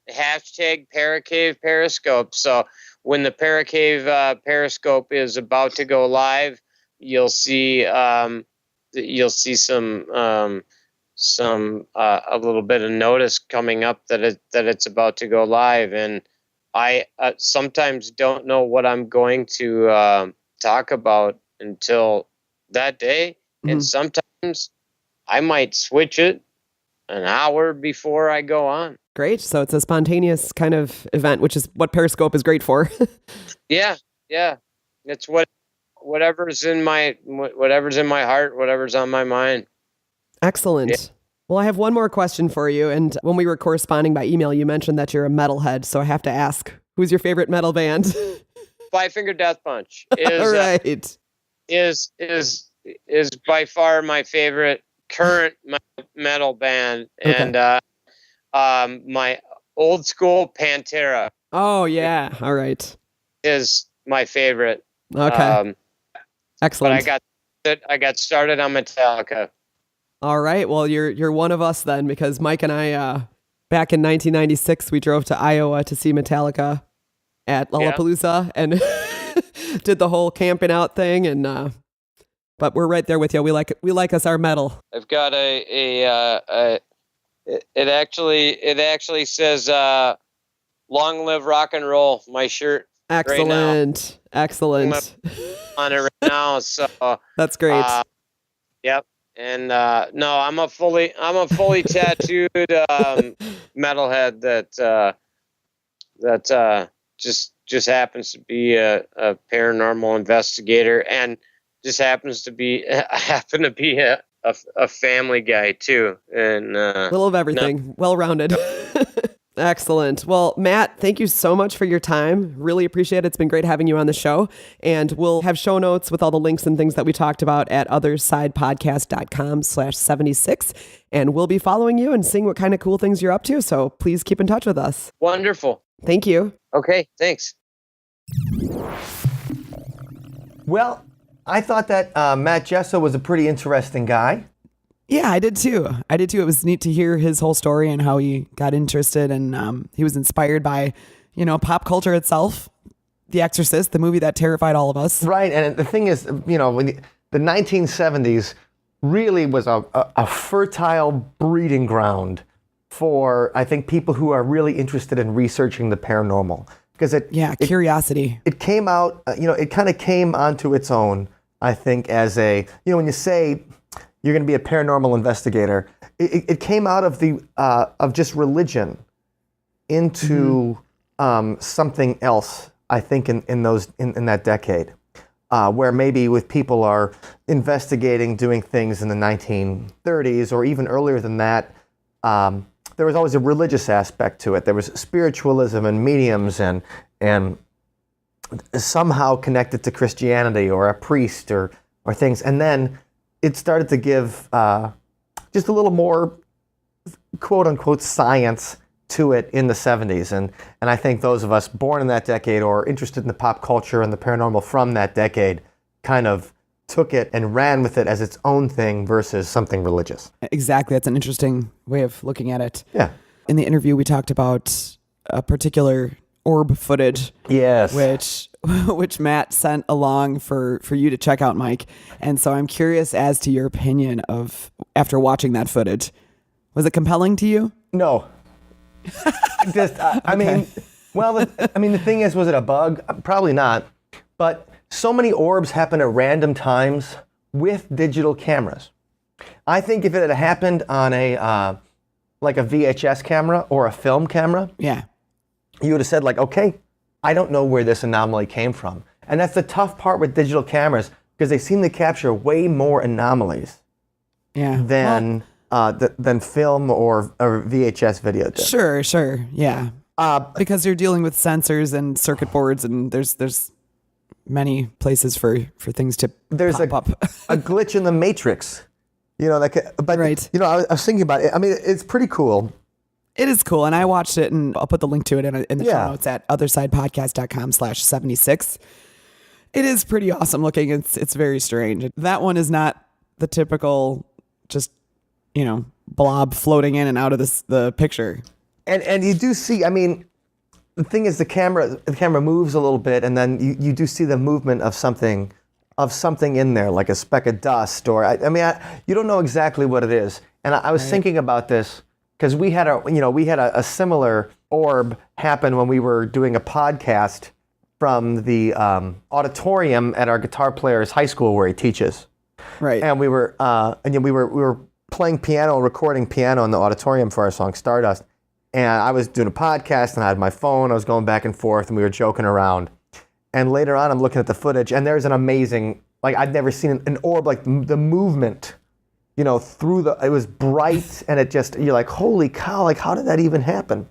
Hashtag Paracave Periscope. So when the Paracave Periscope is about to go live, you'll see some a little bit of notice coming up that it's about to go live. And I sometimes don't know what I'm going to talk about until that day. Mm-hmm. And sometimes I might switch it an hour before I go on. Great. So it's a spontaneous kind of event, which is what Periscope is great for. Yeah. It's whatever's in my heart, whatever's on my mind. Excellent. Yeah. Well, I have one more question for you. And when we were corresponding by email, you mentioned that you're a metalhead. So I have to ask, who's your favorite metal band? Five Finger Death Punch is by far my favorite current metal band. Okay. And my old school Pantera. Oh, yeah. All right. Is my favorite. Okay. Excellent. But I got started on Metallica. All right. Well, you're one of us then, because Mike and I, back in 1996, we drove to Iowa to see Metallica at Lollapalooza and did the whole camping out thing. And but we're right there with you. We like us our metal. I've got it actually says "Long live rock and roll." My shirt. Excellent. Right Excellent. On it right now. So that's great. Yep. And no, I'm a fully tattooed metalhead that just happens to be a paranormal investigator and just happens to be a family guy too, and a little of everything. Well-rounded. Excellent. Well, Matt, thank you so much for your time. Really appreciate it. It's been great having you on the show. And we'll have show notes with all the links and things that we talked about at othersidepodcast.com/76. And we'll be following you and seeing what kind of cool things you're up to. So please keep in touch with us. Wonderful. Thank you. Okay, thanks. Well, I thought that Matt Jesso was a pretty interesting guy. Yeah, I did too. It was neat to hear his whole story and how he got interested, and he was inspired by, pop culture itself. The Exorcist, the movie that terrified all of us. Right, and the thing is, when the 1970s really was a fertile breeding ground for, I think, people who are really interested in researching the paranormal. Because curiosity. It came out, it kind of came onto its own, I think, as a, when you say you're going to be a paranormal investigator, it came out of of just religion into something else, I think, in that decade, where maybe with people are investigating, doing things in the 1930s or even earlier than that. There was always a religious aspect to it. There was spiritualism and mediums and somehow connected to Christianity or a priest or things. And then it started to give just a little more quote unquote science to it in the 70s. And I think those of us born in that decade or interested in the pop culture and the paranormal from that decade kind of took it and ran with it as its own thing versus something religious. Exactly. That's an interesting way of looking at it. Yeah. In the interview, we talked about a particular orb footage. Yes. Which Matt sent along for you to check out, Mike. And so I'm curious as to your opinion of after watching that footage. Was it compelling to you? No. I mean, the thing is, was it a bug? Probably not. But so many orbs happen at random times with digital cameras. I think if it had happened on a like a VHS camera or a film camera, Yeah. you would have said like, okay, I don't know where this anomaly came from. And that's the tough part with digital cameras, because they seem to capture way more anomalies Yeah. than film or VHS video did. Sure. Yeah. Because you're dealing with sensors and circuit boards, and there's many places for things to There's pop up. a glitch in the matrix, but Right. I was thinking about it. I mean, it's pretty cool. It is cool, and I watched it, and I'll put the link to it in the show Yeah. notes at othersidepodcast.com/76. It is pretty awesome looking. It's very strange. That one is not the typical just, blob floating in and out of the picture. And you do see, I mean, the thing is the camera moves a little bit, and then you do see the movement of something in there, like a speck of dust, or you don't know exactly what it is. And I was thinking about this because we had a similar orb happen when we were doing a podcast from the auditorium at our guitar player's high school where he teaches. Right. And we were playing piano, recording piano in the auditorium for our song Stardust. And I was doing a podcast, and I had my phone. I was going back and forth, and we were joking around. And later on, I'm looking at the footage, and there's an amazing, like, I'd never seen an orb, like the movement, it was bright, and you're like, holy cow, like, how did that even happen?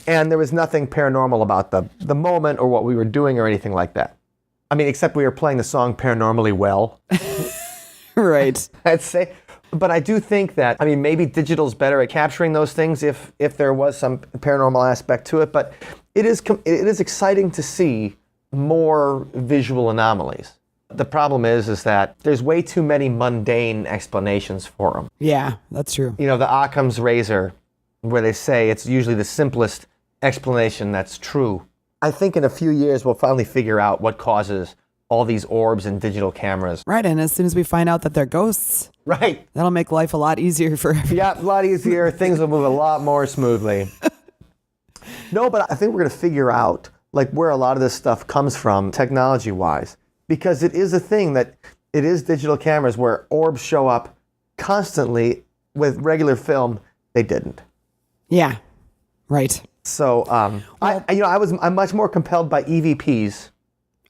And there was nothing paranormal about the moment or what we were doing or anything like that. I mean, except we were playing the song paranormally well. Right. I'd say. But I do think that, maybe digital's better at capturing those things if there was some paranormal aspect to it. But it is exciting to see more visual anomalies. The problem is that there's way too many mundane explanations for them. Yeah, that's true. The Occam's razor, where they say it's usually the simplest explanation that's true. I think in a few years we'll finally figure out what causes all these orbs and digital cameras. Right, and as soon as we find out that they're ghosts, right, that'll make life a lot easier for everyone. Yeah, a lot easier. Things will move a lot more smoothly. No, but I think we're going to figure out like where a lot of this stuff comes from technology-wise, because it is a thing that it is digital cameras where orbs show up constantly. With regular film, they didn't. Yeah, right. So I'm much more compelled by EVPs.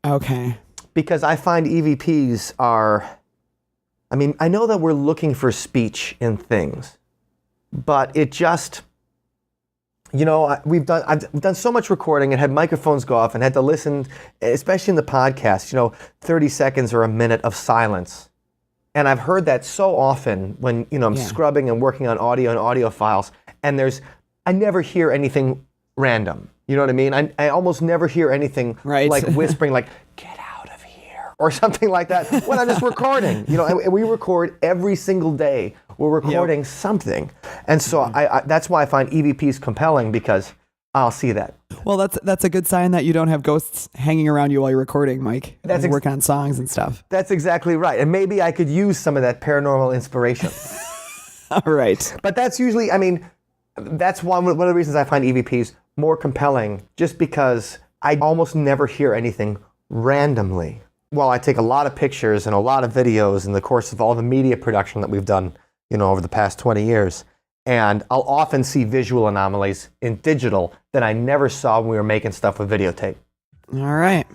Okay. Because I find EVPs are, I know that we're looking for speech in things, but it just, I've done so much recording and had microphones go off and had to listen, especially in the podcast, 30 seconds or a minute of silence. And I've heard that so often when, I'm scrubbing and working on audio and audio files, and I never hear anything random. You know what I mean? I almost never hear anything like whispering, like, get out of here, or something like that when I'm just recording. And we record every single day. We're recording something. And so I that's why I find EVPs compelling, because I'll see that. Well, that's a good sign that you don't have ghosts hanging around you while you're recording, Mike. That's working on songs and stuff. That's exactly right. And maybe I could use some of that paranormal inspiration. All right. But that's usually, that's one of the reasons I find EVPs more compelling, just because I almost never hear anything randomly. Well, I take a lot of pictures and a lot of videos in the course of all the media production that we've done, over the past 20 years. And I'll often see visual anomalies in digital that I never saw when we were making stuff with videotape. All right.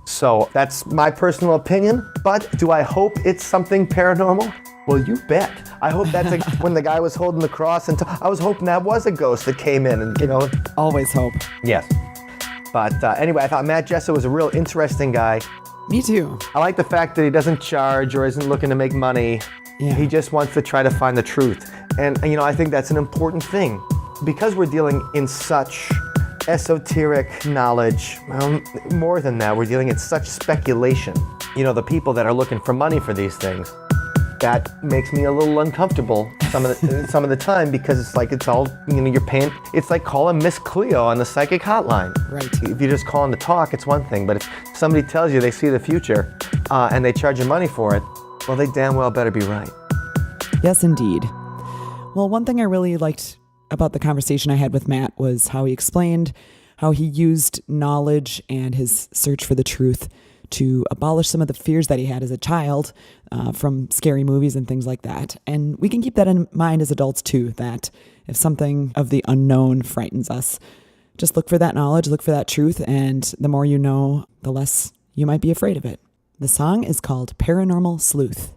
So that's my personal opinion. But do I hope it's something paranormal? Well, you bet. I hope that's when the guy was holding the cross, and I was hoping that was a ghost that came in, and Always hope. Yes. But anyway, I thought Matt Jesso was a real interesting guy. Me too. I like the fact that he doesn't charge or isn't looking to make money. Yeah. He just wants to try to find the truth. And I think that's an important thing, because we're dealing in such esoteric knowledge. More than that, we're dealing in such speculation. The people that are looking for money for these things, that makes me a little uncomfortable some of the time, because it's all, you're paying. It's like calling Miss Cleo on the psychic hotline. Right. If you're just calling to talk, it's one thing. But if somebody tells you they see the future and they charge you money for it, well, they damn well better be right. Yes, indeed. Well, one thing I really liked about the conversation I had with Matt was how he explained how he used knowledge and his search for the truth to abolish some of the fears that he had as a child from scary movies and things like that. And we can keep that in mind as adults too, that if something of the unknown frightens us, just look for that knowledge, look for that truth, and the more you know, the less you might be afraid of it. The song is called Paranormal Sleuth.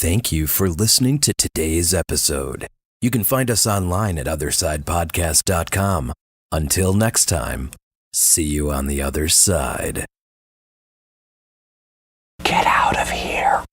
Thank you for listening to today's episode. You can find us online at othersidepodcast.com. Until next time, see you on the other side. Get out of here.